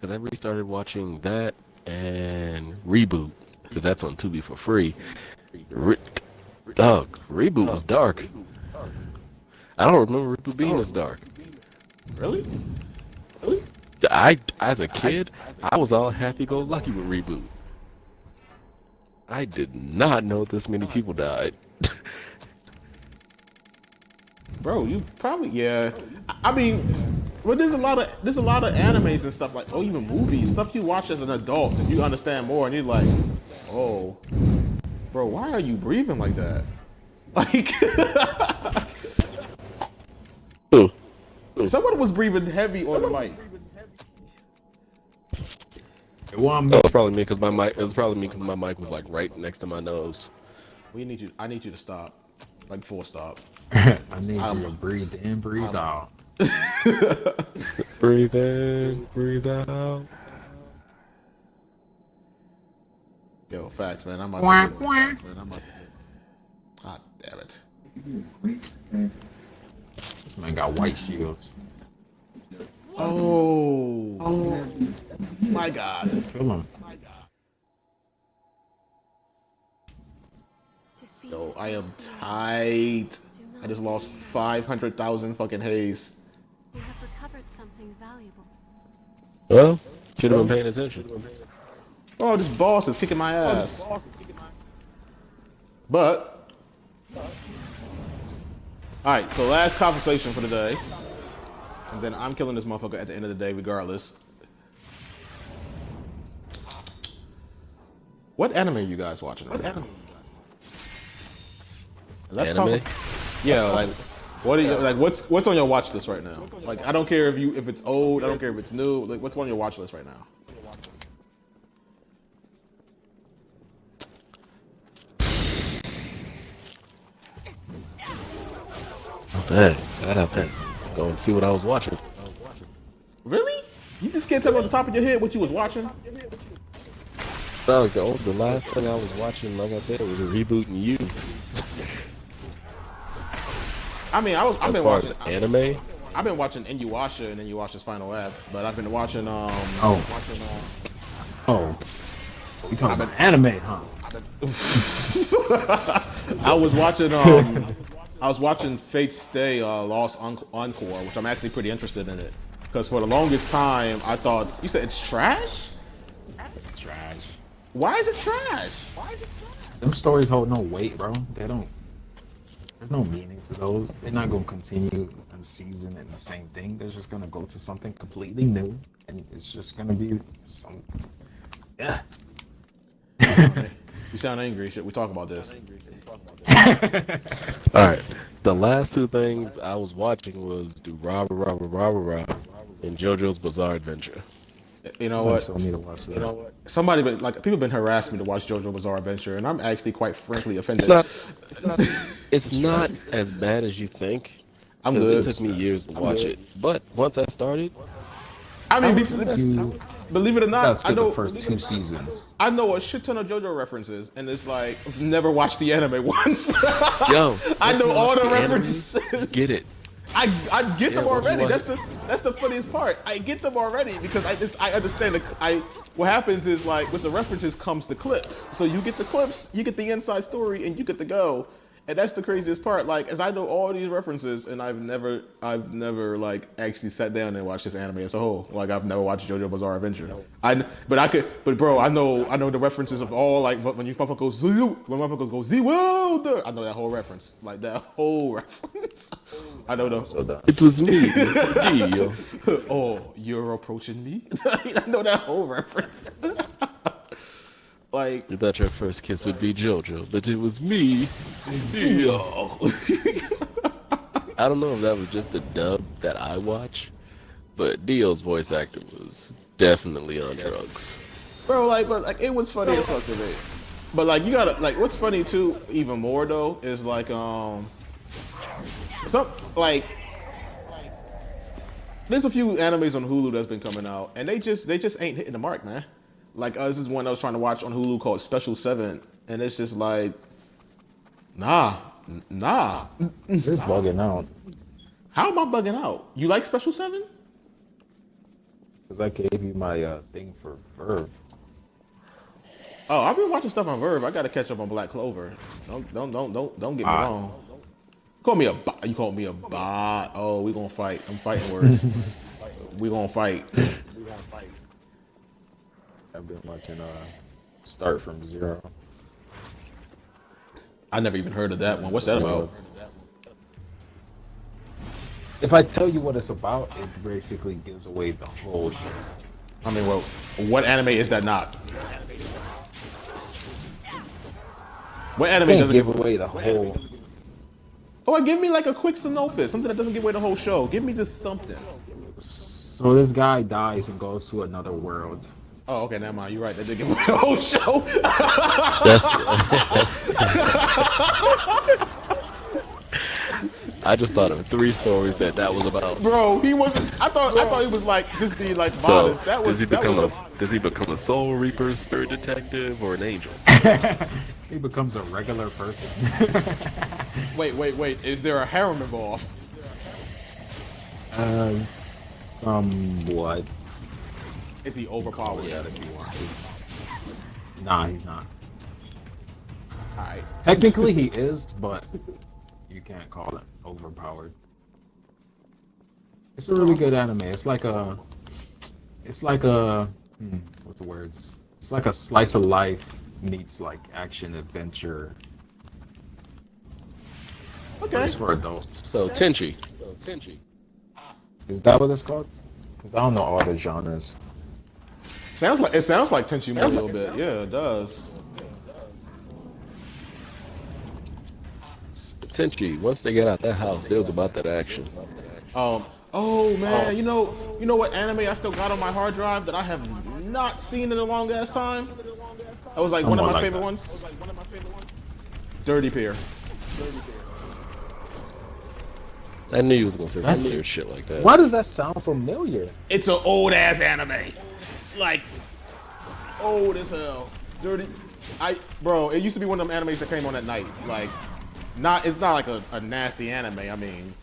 Because I restarted watching that and Reboot, because that's on Tubi for free. Reboot was dark. I don't remember Reboot being this dark. Really? As a kid, I was all happy-go-lucky with Reboot. I did not know this many people died. Bro, you probably I mean, well, there's a lot of animes and stuff like, even movies, stuff you watch as an adult, and you understand more, and you're like, oh, bro, why are you breathing like that? Like, someone was breathing heavy on the mic. It was probably me because my mic. It was probably me because my mic was like right next to my nose. I need you to stop, like full stop. I need you to breathe in, breathe out. Breathe in, breathe out. Yo, facts, man. I'm about to God damn it. This man got white shields. Oh my God. Kill him. Yo, I am tight. I just lost 500,000 fucking haze. We have recovered something valuable. Well, should have been paying attention. Oh, this boss is kicking my ass. But, alright, so last conversation for the day. And then I'm killing this motherfucker at the end of the day regardless. What anime are you guys watching? Let's Anime? talk. Yeah, like what are you like? What's on your watch list right now? Like I don't care if it's old, I don't care if it's new. Like what's on your watch list right now? Man, I'd have to go and see what I was watching. Really? You just can't tell off the top of your head what you was watching? No, the last thing I was watching, like I said, was a Reboot and You. I mean, I've been far as watching anime. I've been watching Inuyasha and Inuyasha's Final Act, but I've been watching We talking about anime, huh? I was watching Fate's Stay Lost Encore, which I'm actually pretty interested in it. Because for the longest time, I thought... You said it's trash? Trash. Why is it trash? Them stories hold no weight, bro. They don't... There's no meaning to those. They're not going to continue a season and the same thing. They're just going to go to something completely new. And it's just going to be some... Yeah. You sound angry. Should we talk about this? Alright. The last two things I was watching was Do Ra and JoJo's Bizarre Adventure. You know what? Still need to watch that. Somebody been people been harassing me to watch JoJo Bizarre Adventure, and I'm actually quite frankly offended. It's not as bad as you think. I'm good. It took me years to watch it, but once I started, I mean, You believe it or gotta not, skip the first 2 seasons. I know a shit ton of JoJo references, and it's like I've never watched the anime once. Yo, I know all the anime, references. you get it. I get them what do you already. want? That's the funniest part. I get them already because I understand what happens is like with the references comes the clips. So you get the clips, you get the inside story, and you get to go. And that's the craziest part. Like, as I know all these references, and I've never like actually sat down and watched this anime as a whole. Like, I've never watched JoJo Bizarre Adventure. But bro, I know the references of all, like when you motherfucker goes when goes Z Wilder. I know that whole reference, like that whole reference. I know them. It was me. Dio. Oh, you're approaching me. I know that whole reference. Like, You thought your first kiss would be JoJo, but it was me. yo. I don't know if that was just the dub that I watch, but Dio's voice actor was definitely on drugs. Bro, but it was funny as fuck to me. But like, you gotta like, what's funny too, even more though, is like some like, there's a few animes on Hulu that's been coming out, and they just ain't hitting the mark, man. Like, this is one I was trying to watch on Hulu called Special 7, and it's just like, nah. It's bugging out. How am I bugging out? You like Special 7? Because I gave you my thing for Verve. Oh, I've been watching stuff on Verve. I gotta catch up on Black Clover. Don't get me wrong. Call me a bot. You called me a bot. Oh, we gonna fight. I'm fighting words. We gonna fight. I've been watching Start from Zero. I never even heard of that one. What's that about? If I tell you what it's about, it basically gives away the whole shit. I mean, well, what anime is that not? What anime Can't doesn't give away the whole. Oh, give me like a quick synopsis, something that doesn't give away the whole show. Give me just something. So this guy dies and goes to another world. Oh, okay, never mind. You're right. That did give away the whole show. That's. I just thought of 3 stories that was about. Bro, he was. I thought he was like just being like So modest. That was. does he become a soul reaper, spirit detective, or an angel? He becomes a regular person. Wait. Is there a harem involved? Somewhat. Is he overpowered? Yeah. Nah, he's not. Alright. Technically, he is, but you can't call it overpowered. It's a really good anime. It's like a what's the words? It's like a slice of life meets like action adventure. Okay. It's for adults. So Tenchi. Is that what it's called? Because I don't know all the genres. Sounds like Tenchi a little bit. Yeah, it does. Tenchi. Once they get out that house, they was about that action. Oh man, you know what anime I still got on my hard drive that I have not seen in a long ass time? That was like one of my favorite ones. Dirty Pair. I knew you was gonna say some weird shit like that. Why does that sound familiar? It's an old ass anime. Like old as hell. Dirty. Bro, it used to be one of them animes that came on at night. Like, it's not like a nasty anime. I mean,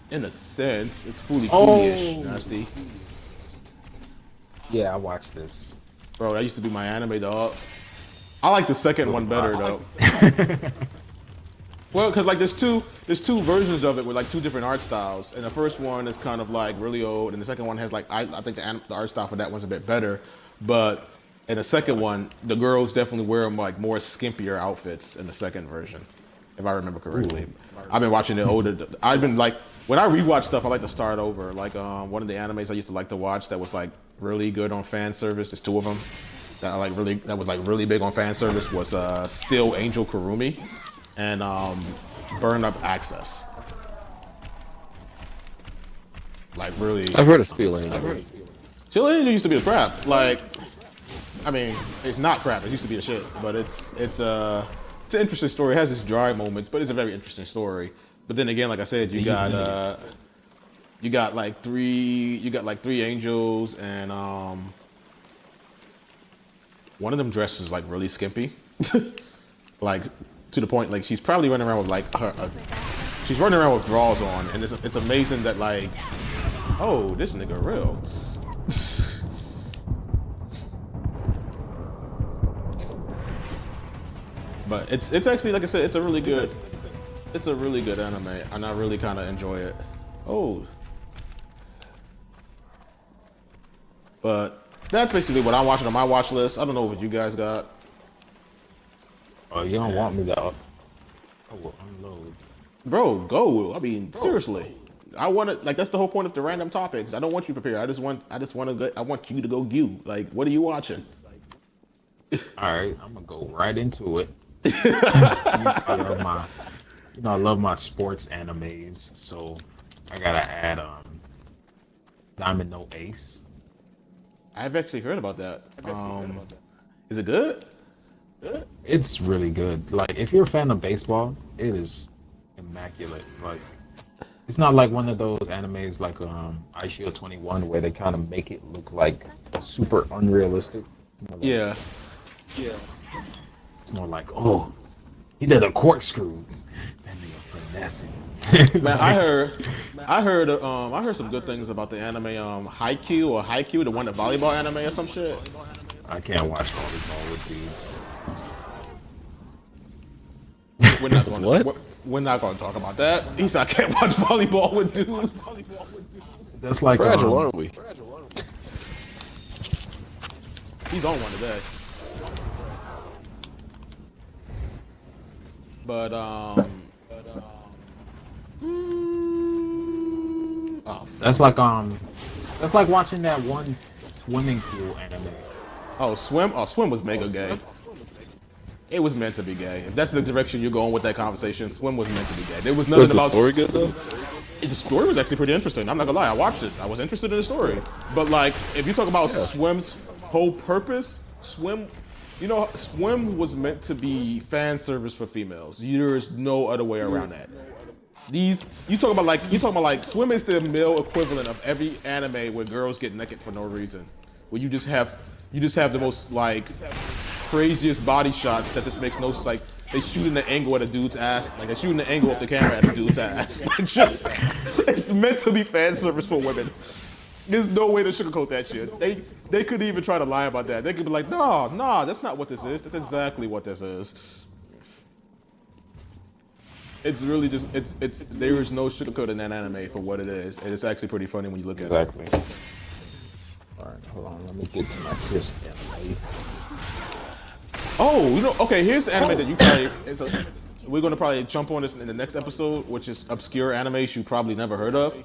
in a sense, it's fully ish nasty. Yeah, I watched this. Bro, that used to be my anime, dog. I like the second one better though. Well, because like there's two versions of it with like 2 different art styles, and the first one is kind of like really old, and the second one has like I think the art style for that one's a bit better, but in the second one the girls definitely wear like more skimpier outfits in the second version, if I remember correctly. Ooh. I've been watching it older. I've been like when I rewatch stuff, I like to start over. Like one of the animes I used to like to watch that was like really good on fan service. There's 2 of them that was like really big on fan service was Still Angel Kurumi and Burn Up Access. Like really. I've heard of Steel Angel. Steel Angel used to be a crap. Like, I mean, it's not crap. It used to be a shit, but it's an interesting story. It has its dry moments, but it's a very interesting story. But then again, like I said, you got You got like three angels, and one of them dresses like really skimpy, like to the point like she's probably running around with like she's running around with drawers on, and it's amazing that like, oh, this nigga real. But it's actually, like I said, it's a really good anime, and I really kind of enjoy it. Oh, but that's basically what I'm watching on my watch list. I don't know what you guys got. Oh, you don't want me to? Oh, well, unload. Bro, go. I mean, seriously. I want to, like, that's the whole point of the random topics. I don't want you prepared. I want you to go you. Like, what are you watching? All right, I'm gonna go right into it. I love my sports animes, so I gotta add Diamond No Ace. I've actually heard about that. Is it good? It's really good. Like, if you're a fan of baseball, it is immaculate. Like, it's not like one of those animes like Ice Shield 21 where they kind of make it look like super unrealistic. Yeah. It's more like, oh, he did a corkscrew. That nigga finessing. Man, I heard some good things about the anime Haikyuu, the one, the volleyball anime or some shit. I can't watch volleyball with these. We're not going to talk about that. He said I can't watch volleyball with dudes. That's like Fragile, aren't we? He's on one today. But that's like watching that one swimming pool anime. Swim was mega gay. It was meant to be gay. If that's the direction you're going with that conversation, Swim was meant to be gay. There was nothing about. Was the story good though? The story was actually pretty interesting. I'm not gonna lie, I watched it. I was interested in the story. But like, if you talk about Swim's whole purpose, Swim was meant to be fan service for females. There is no other way around that. You talk about like Swim is the male equivalent of every anime where girls get naked for no reason. Where you just have the most like craziest body shots that just makes no sense. Like they shoot in the angle at a dude's ass, like they're shooting the angle of the camera at a dude's ass. It's meant to be fan service for women. There's no way to sugarcoat that shit. They could even try to lie about that. They could be like, nah, that's not what this is. That's exactly what this is. It's really just there is no sugarcoating that anime for what it is. And it's actually pretty funny when you look at it. Exactly. All right, hold on. Let me get to my kiss anime. Oh, okay. Here's the anime that you probably. We're gonna probably jump on this in the next episode, which is obscure animes you probably never heard of.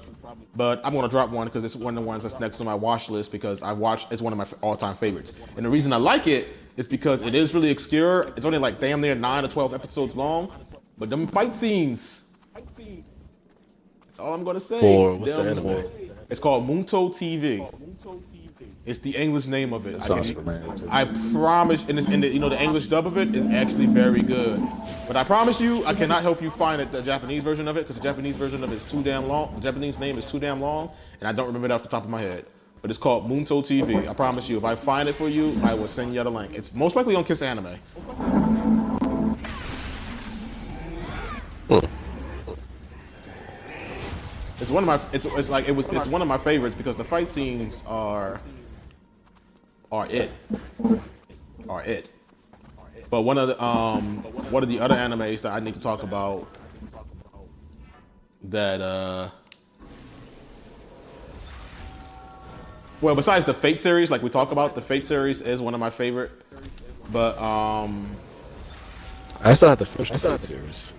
But I'm gonna drop one because it's one of the ones that's next on my watch list because it's one of my all-time favorites. And the reason I like it is because it is really obscure. It's only like damn near 9 or 12 episodes long, but them fight scenes. That's all I'm gonna say. What's the anime? It's called Munto TV. It's the English name of it. I promise, and the English dub of it is actually very good. But I promise you, I cannot help you find the Japanese version of it because the Japanese version of it is too damn long. The Japanese name is too damn long, and I don't remember it off the top of my head. But it's called Munto TV. I promise you, if I find it for you, I will send you the link. It's most likely on Kiss Anime. It's one of my. It's one of my favorites because the fight scenes are it. But one of the other animes that I need to talk about that well, besides the Fate series, like we talked about, the Fate series is one of my favorite. But I still have to finish the Fate series.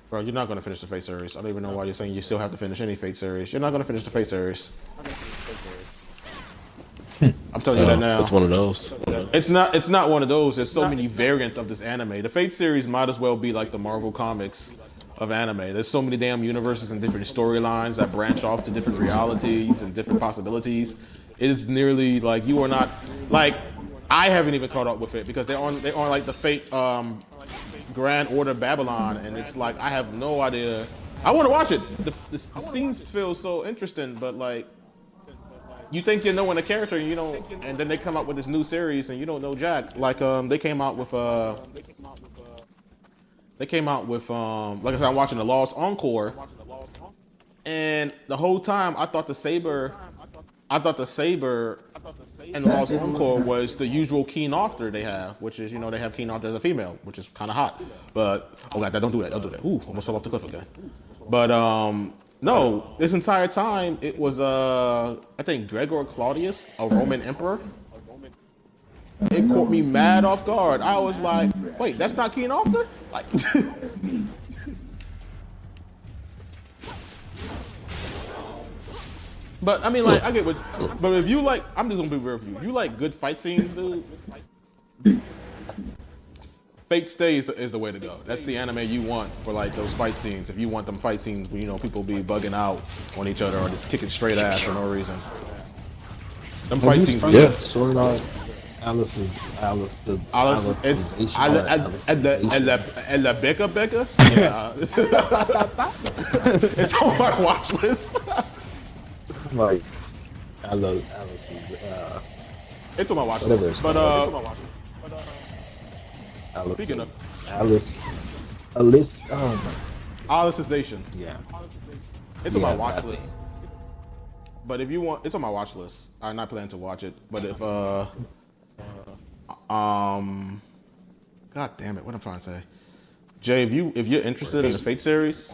Bro, you're not gonna finish the Fate series. I don't even know why you're saying you still have to finish any Fate series. You're not gonna finish the Fate series. I'm telling you that now. It's one of those. It's not one of those. There's so many variants of this anime. The Fate series might as well be like the Marvel comics of anime. There's so many damn universes and different storylines that branch off to different realities and different possibilities. It is nearly like you are not like I haven't even caught up with it because they're on like the Fate Grand Order Babylon, and it's like I have no idea I want to watch it. The scenes feel so interesting, but like, you think you know in a character, and you don't, and then they come out with this new series, and you don't know Jack. Like, they came out with like I said, I'm watching the Lost Encore, and the whole time I thought the saber and the Lost Encore was the usual Keen Arthur they have, which is, they have Keen Arthur as a female, which is kind of hot. But oh god, don't do that, don't do that. Ooh, almost fell off the cliff again. But no, this entire time it was I think Gregor Claudius, a Roman emperor. It caught me mad off guard. I was like, wait, that's not Keen Arthur? Like But I mean, like, I get what. But if you like, I'm just gonna be real with you. You like good fight scenes, dude. Fate Stay is the way to go. That's the anime you want for like those fight scenes. If you want them fight scenes where people be bugging out on each other or just kicking straight ass for no reason. Them fight scenes, yeah. Sword Art, Alice, it's Becca. Yeah. It's on my watch list. Like, I love Alice's. It's on my watch list. But Alice, speaking of Alice, Alice's Nation. Yeah. It's on my watch list. But if you want, it's on my watch list. I'm not planning to watch it. But if God damn it, what I'm trying to say, Jay, if you're interested in the Fate series,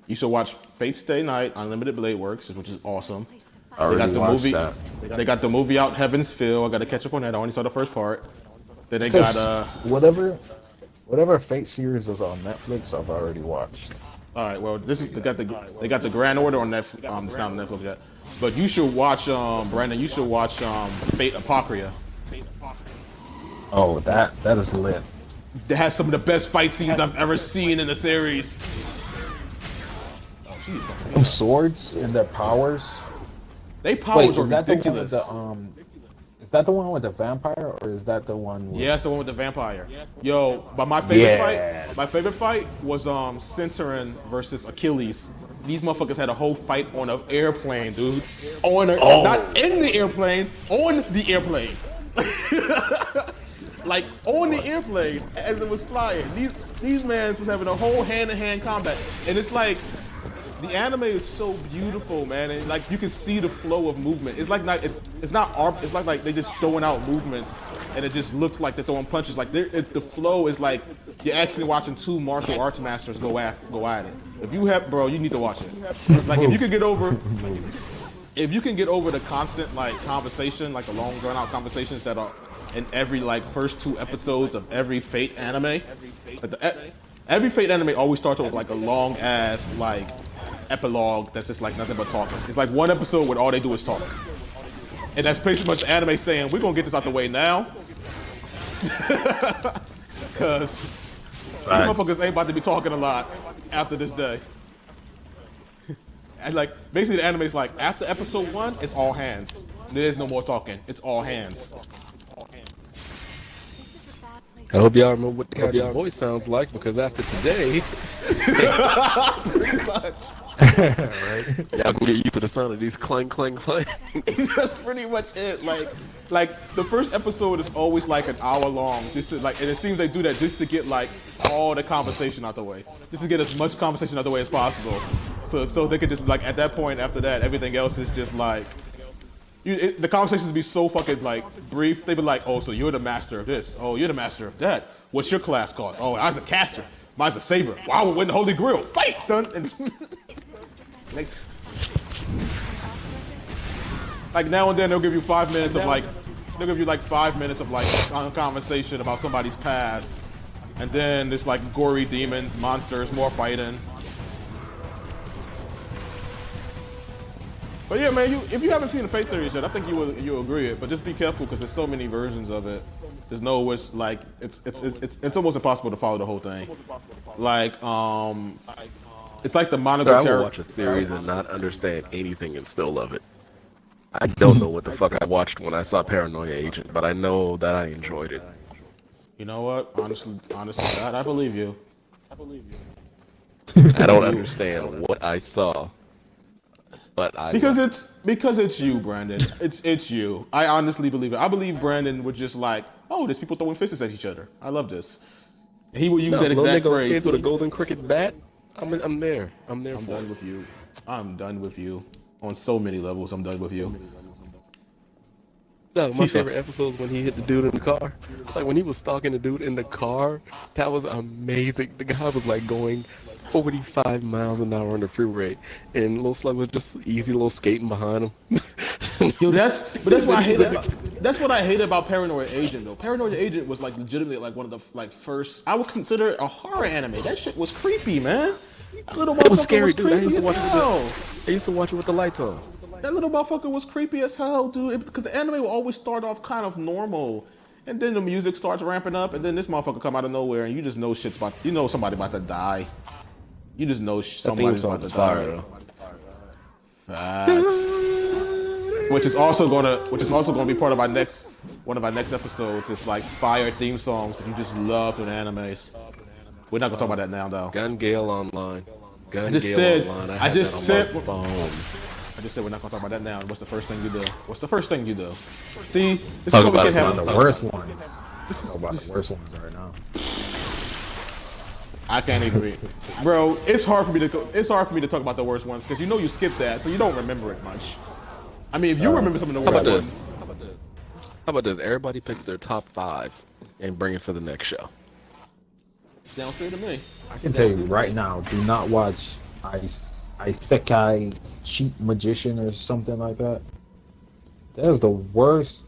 you should watch Fate Stay Night Unlimited Blade Works, which is awesome. I already watched that. They got the movie out, Heaven's Feel. I got to catch up on that. I only saw the first part. Then they got whatever Fate series is on Netflix, I've already watched. All right, well, they got the Grand Order on Netflix. It's not on Netflix yet, but you should watch Brandon. You should watch Fate Apocrypha. Oh, that is lit. That has some of the best fight scenes I've ever seen in the series. Them swords and their powers. They powers are is that ridiculous. Is that the one with the vampire, or is that the one with... Yeah, it's the one with the vampire. Yo, but my favorite fight was Centauran versus Achilles. These motherfuckers had a whole fight on an airplane, dude. Not in the airplane, on the airplane. Like on the airplane as it was flying. These mans was having a whole hand-to-hand combat, and it's like the anime is so beautiful, man, and like you can see the flow of movement. It's like it's not art. It's like they just throwing out movements, and it just looks like they're throwing punches. Like the flow is like you're actually watching two martial arts masters go at it. If you have, bro, you need to watch it. Like if you can get over the constant like conversation, like the long drawn out conversations that are in every like first two episodes of every Fate anime. Every Fate anime always starts with like a long ass like epilogue that's just like nothing but talking. It's like one episode where all they do is talk. And that's pretty much the anime saying, we're gonna get this out the way now. Cause these motherfuckers ain't about to be talking a lot after this day. And like basically the anime's like after episode 1, it's all hands. There's no more talking. It's all hands. I hope y'all remember what the character's voice sounds like, because after today, Pretty much. right? Y'all can get used to the sound of these clang, clang, clang. That's pretty much it. Like the first episode is always like an hour long, just to like, and it seems they do that just to get like all the conversation out the way, just to get as much conversation out the way as possible. So they could just like at that point after that, everything else is just like. The conversations be so fucking like brief. They be like, "Oh, so you're the master of this? Oh, you're the master of that. What's your class cost? Oh, I was a caster. Mine's a saber. Wow, we're winning the Holy Grail. Fight, done." And like now and then they'll give you 5 minutes of like, conversation about somebody's past, and then there's like gory demons, monsters, more fighting. But yeah, man, if you haven't seen the Fate series yet, I think you'll agree it. But just be careful because there's so many versions of it. There's no which like it's almost impossible to follow the whole thing. Like it's like the Monogatari. I will watch a series and not understand anything and still love it. I don't know what the fuck I watched when I saw Paranoia Agent, but I know that I enjoyed it. You know what? Honestly, God, I believe you. I don't understand what I saw, but I Because it's you, Brandon. It's you. I honestly believe it. I believe Brandon would just like, oh, there's people throwing fists at each other. I love this. He would use no, that little exact nigga on phrase. skates with a golden cricket bat. I'm there. I'm there I'm for done it. with you. I'm done with you. On so many levels, I'm done with you. No, my favorite episode is when he hit the dude in the car. Like when he was stalking the dude in the car, that was amazing. The guy was like going 45 miles an hour on the freeway, and Lil Slug was just easy little skating behind him. Yo, that's what I hate that's what I hate about Paranoid Agent though. Paranoid Agent was like legitimately like one of the like first I would consider it a horror anime. That shit was creepy, man. That little It was motherfucker scary, dude. I creepy used to as watch hell. I used to watch it with the lights on. That little motherfucker was creepy as hell, dude. Because the anime will always start off kind of normal, and then the music starts ramping up, and then this motherfucker come out of nowhere, and you just know somebody about to die. You just know somebody's about to die. Facts. Which is also gonna be part of one of our next episodes. It's like fire theme songs that you just love in animes. We're not gonna talk about that now, though. Gun Gale Online. Gun I just Gale said. Online. I just said. Phone. I just said we're not gonna talk about that now. What's the first thing you do? What's the first thing you do? See, this Talk is what we about can't it, have. One of the worst ones. This is Talk about the worst ones right now. I can't even read, bro. It's hard for me to talk about the worst ones because you skipped that, so you don't remember it much. I mean, if you remember some of the How about worst this? ones, How about this? Everybody picks their top 5 and bring it for the next show. sounds fair to me. I can tell you right now, do not watch Isekai Cheat Magician or something like that. That's the worst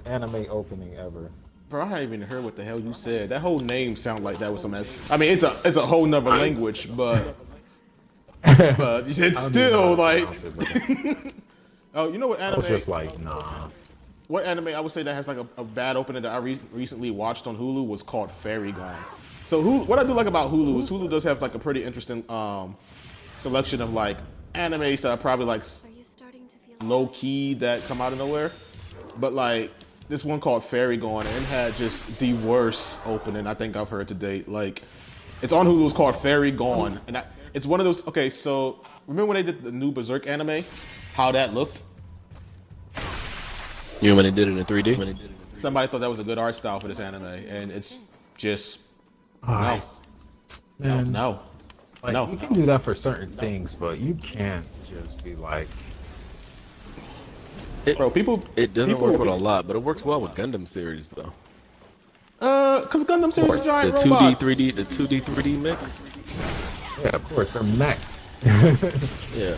anime opening ever. Bro, I haven't even heard what the hell you said. That whole name sounded like that was some. I mean, it's a whole nother language, but it's still like. Oh, you know what I anime? was just like, nah. What anime I would say that has like a bad opening that I recently watched on Hulu was called Fairy Gone. So what I do like about Hulu is Hulu does have like a pretty interesting selection of like animes that are probably like Are you starting to feel low key that come out of nowhere. But like this one called Fairy Gone, and it had just the worst opening I think I've heard to date. Like it's on Hulu, it's called Fairy Gone, and it's one of those. Okay, so remember when they did the new Berserk anime? How that looked? You know when they did it in 3D? Somebody thought that was a good art style for this anime, and it's just Man, no. like, No. you can do that for certain things, but you can't just be like, Bro, people. It doesn't people- work with a lot, but it works well with Gundam series though. Cause Gundam series is The giant 2D, robots. 3D, the 2D, 3D mix. yeah, of course, they're mechs. Yeah.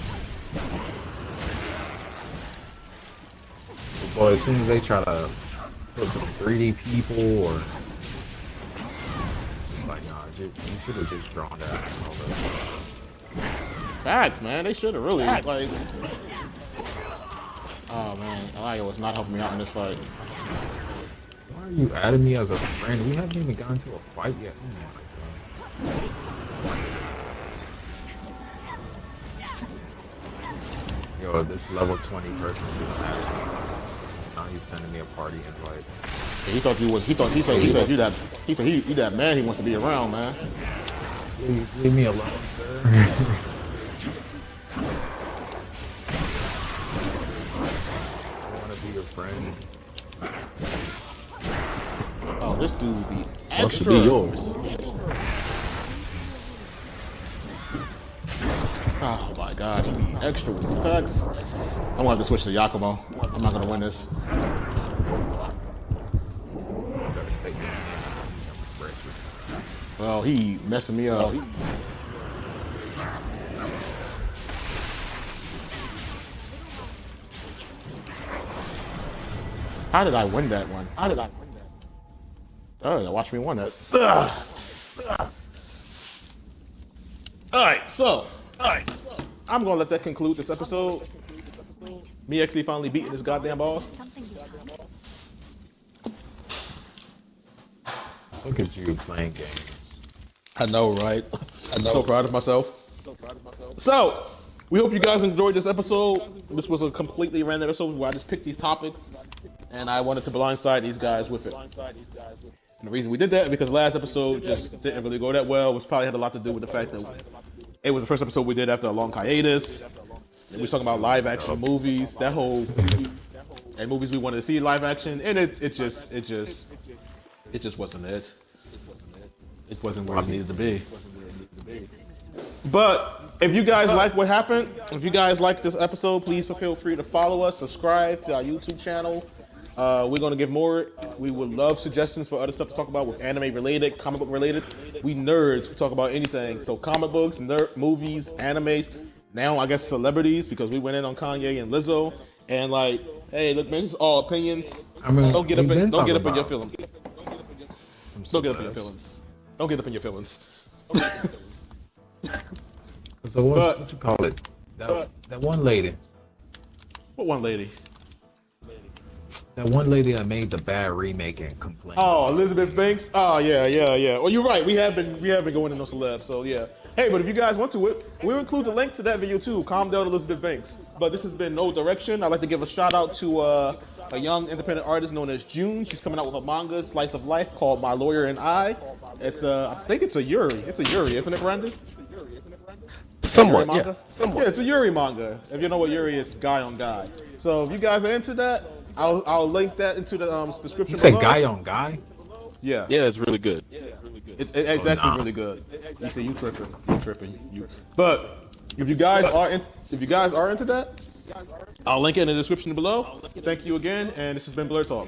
Boy, as soon as they try to put some 3D people or it's like, nah, you should have just drawn that. And all that. Facts, man. They should have really like. Oh man, Elio is not helping me out in this fight. Why are you adding me as a friend? We haven't even gotten to a fight yet. Oh my god. Yo, this level 20 person just asked me. Now he's sending me a party invite. He thought you was. He said you that. He said he that man. He wants to be around, man. Please leave me alone, sir. I want to be your friend. Oh, this dude would be extra. Wants to be yours. Oh my god, he be extra with his attacks. I'm gonna have to switch to Yakumo. I'm not gonna win this. Gotta take this man. Breakfast. Well, he messing me up. How did I win that one? Oh, watch me win that. Ugh. Alright, so I'm gonna let that conclude this episode. Wait, Me actually finally beating this goddamn boss. something behind. Look at you playing games. I know, right? I'm so proud of myself. So, we hope you guys enjoyed this episode. This was a completely random episode where I just picked these topics, and I wanted to blindside these guys with it. And the reason we did that is because last episode just didn't really go that well. Which probably had a lot to do with the fact that it was the first episode we did after a long hiatus. And we were talking about live action movies, that whole and movies we wanted to see live action, and it just wasn't it. It wasn't where it needed to be. But if you guys like what happened, if you guys like this episode, please feel free to follow us, subscribe to our YouTube channel. We're gonna give more. We would love suggestions for other stuff to talk about with anime related, comic book related. We nerds, we talk about anything. So comic books, movies, animes. Now I guess celebrities, because we went in on Kanye and Lizzo. And like, hey, look, man, this is all opinions. I mean, don't get up in your about- feelings. so Don't get up in your feelings. Don't get up in your feelings. So what you call it? That one lady. What one lady? That one lady that made the bad remake and complained. Oh, Elizabeth Banks. Oh yeah. Well, you're right. We have been going into celebs. So yeah. Hey, but if you guys want to, we'll include the link to that video too. Calm down, Elizabeth Banks. But this has been No Direction. I'd like to give a shout out to a young independent artist known as June. She's coming out with a manga slice of life called My Lawyer and I. It's I think it's a Yuri. It's a Yuri, isn't it, Brandon? Somewhat, Yuri yeah. manga? Somewhat. Yeah, it's a Yuri manga. If you know what Yuri is, it's guy on guy. So if you guys are into that, I'll link that into the description You say below. guy on guy? Yeah. Yeah, it's really good. It's actually really good. You say you tripping. But if you guys are into that, I'll link it in the description below. Thank you again, and this has been Bl3rd Talk.